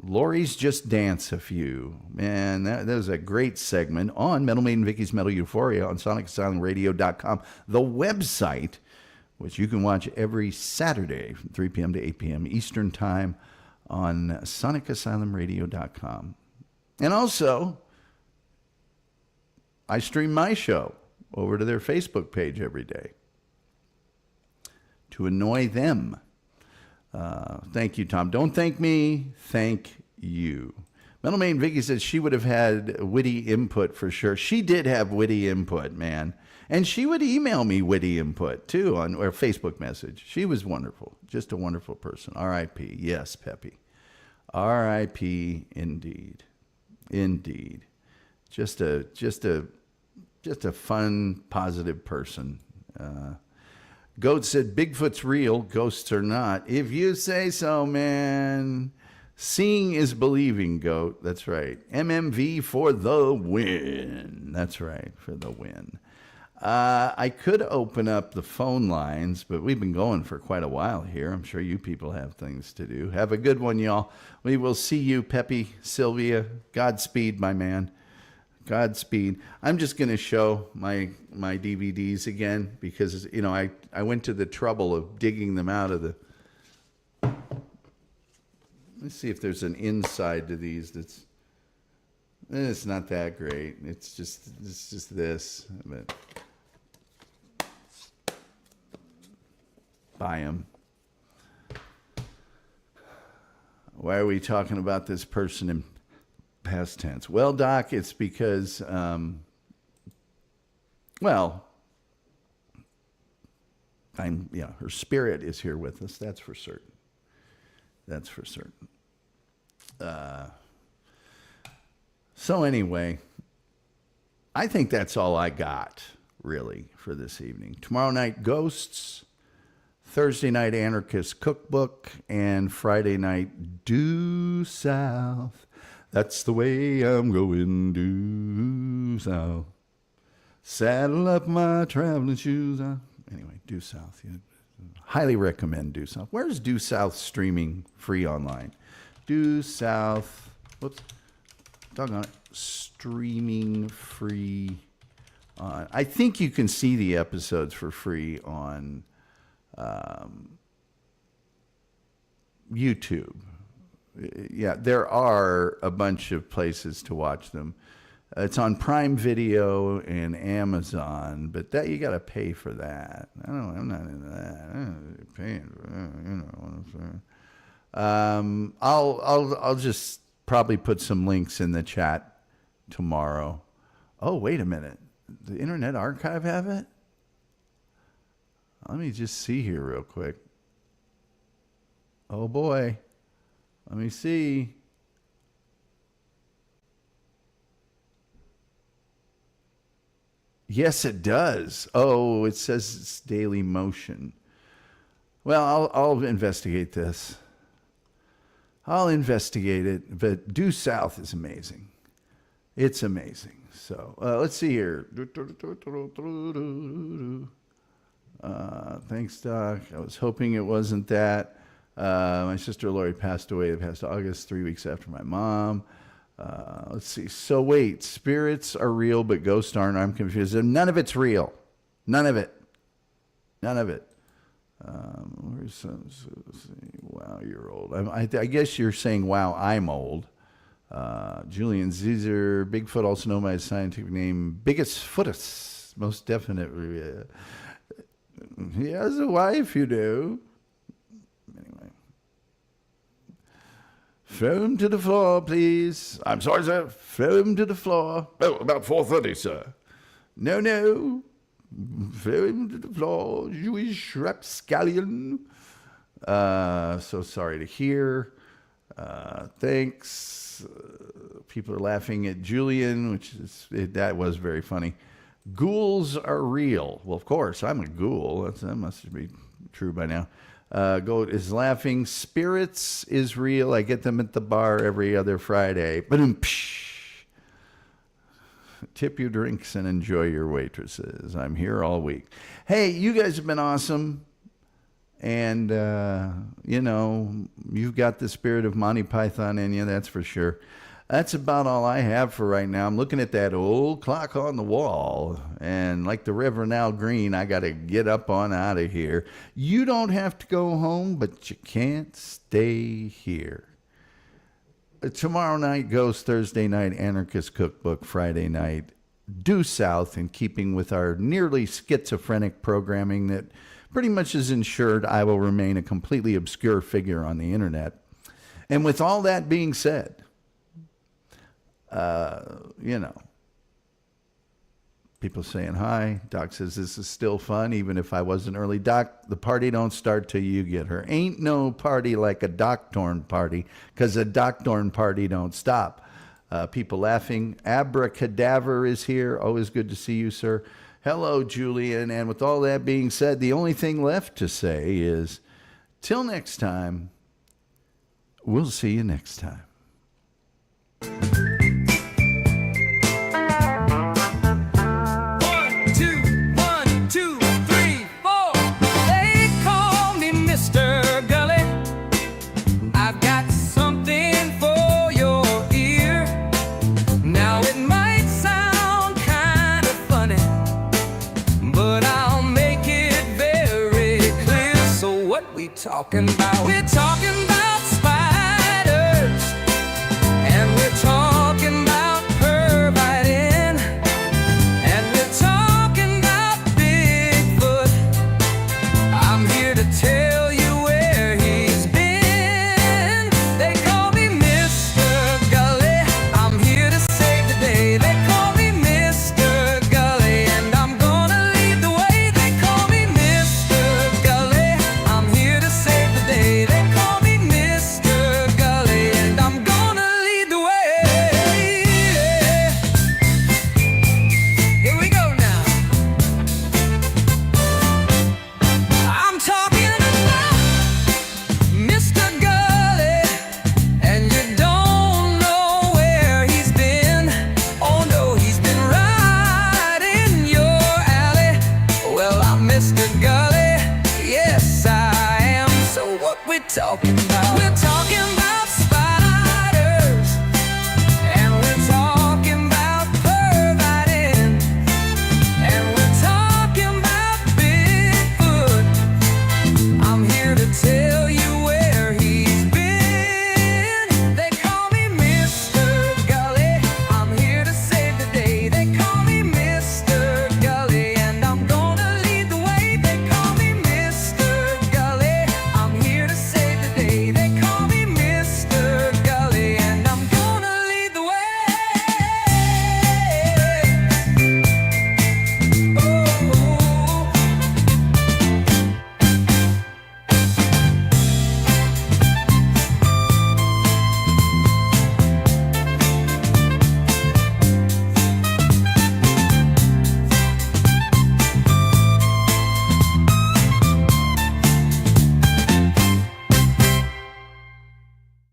Lori's Just Dance a Few. Man, that was a great segment on Metal Maiden Vicky's Metal Euphoria on SonicAsylumRadio.com, the website, which you can watch every Saturday from 3 p.m. to 8 p.m. Eastern Time on SonicAsylumRadio.com. And also, I stream my show over to their Facebook page every day to annoy them. Thank you, Tom. Don't thank me. Thank you. Metal Maiden Vicky says she would have had witty input for sure. She did have witty input, man. And she would email me witty input, too, on or Facebook message. She was wonderful. Just a wonderful person. R.I.P. Yes, Peppy. R.I.P. Indeed. Indeed. Just a fun, positive person. Goat said, "Bigfoot's real, ghosts are not." If you say so, man. Seeing is believing, Goat. That's right. MMV for the win. That's right, for the win. I could open up the phone lines, but we've been going for quite a while here. I'm sure you people have things to do. Have a good one, y'all. We will see you, Peppy, Sylvia. Godspeed, my man. Godspeed. I'm just going to show my DVDs again because, you know, I went to the trouble of digging them out of the... Let's see if there's an inside to these that's... It's not that great. It's just this. But buy them. Why are we talking about this person in past tense? Well, Doc, it's because, her spirit is here with us. That's for certain. That's for certain. So anyway, I think that's all I got, really, for this evening. Tomorrow night, Ghosts. Thursday night, Anarchist Cookbook. And Friday night, Due South. That's the way I'm going, due south. Saddle up my traveling shoes. Anyway, due south. Yeah. Highly recommend Due South. Where's Due South streaming free online? Due South. Whoops. Doggone it. Streaming free. I think you can see the episodes for free on YouTube. Yeah, there are a bunch of places to watch them. It's on Prime Video and Amazon, but that you got to pay for that. I'm not into that. I'm paying for that, you know what I'm saying. I'll just probably put some links in the chat tomorrow. Oh, wait a minute. The Internet Archive have it? Let me just see here real quick. Oh boy. Let me see. Yes, it does. Oh, it says it's Daily Motion. Well, I'll investigate this. I'll investigate it, but Due South is amazing. It's amazing. So let's see here. Thanks, Doc. I was hoping it wasn't that. My sister Lori passed away the past August, 3 weeks after my mom. Let's see. So wait, spirits are real, but ghosts aren't. I'm confused. None of it's real. None of it. None of it. Wow, you're old. I guess you're saying, wow, I'm old. Julian Caesar, Bigfoot, also known by his scientific name, Biggest Footus. Most definitely. He has a wife, you know. Anyway. Throw him to the floor, please. I'm sorry, sir. Throw him to the floor. Oh, about 4:30, sir. No. Throw him to the floor, Jewish rapscallion. So sorry to hear. Thanks. People are laughing at Julian, that was very funny. Ghouls are real. Well, of course, I'm a ghoul. That must be true by now. Goat is laughing. Spirits is real. I get them at the bar every other Friday. Tip your drinks and enjoy your waitresses. I'm here all week. Hey, you guys have been awesome. And, you've got the spirit of Monty Python in you, that's for sure. That's about all I have for right now. I'm looking at that old clock on the wall. And like the Reverend Al Green, I got to get up on out of here. You don't have to go home, but you can't stay here. Tomorrow night, Ghost. Thursday night, Anarchist Cookbook. Friday night, Due South, in keeping with our nearly schizophrenic programming that pretty much is ensured I will remain a completely obscure figure on the internet. And with all that being said, people saying hi. Doc says this is still fun, even if I wasn't early. Doc, the party don't start till you get her. Ain't no party like a Doctorn party, because a Doctorn party don't stop. People laughing. Abracadaver is here. Always good to see you, sir. Hello, Julian. And with all that being said, the only thing left to say is, till next time, we'll see you next time. We're talking about spiders, and we're talking about pervitin, and we're talking about Bigfoot. I'm here to tell you where he's been. They call me Mr. Gulley. I'm here to save the day. They call me Mr. Gulley, and I'm gonna lead the way. They call me Mr. Gulley. I'm here to save the day. They call me Mr. Gulley, and I'm gonna lead the way. Here we go now. I'm talking about Mr. Gulley, and you don't know where he's been. Oh no, he's been right in your alley. Well, I'm Mr. Gulley. Yes, I am. So what we're talking about? We're talking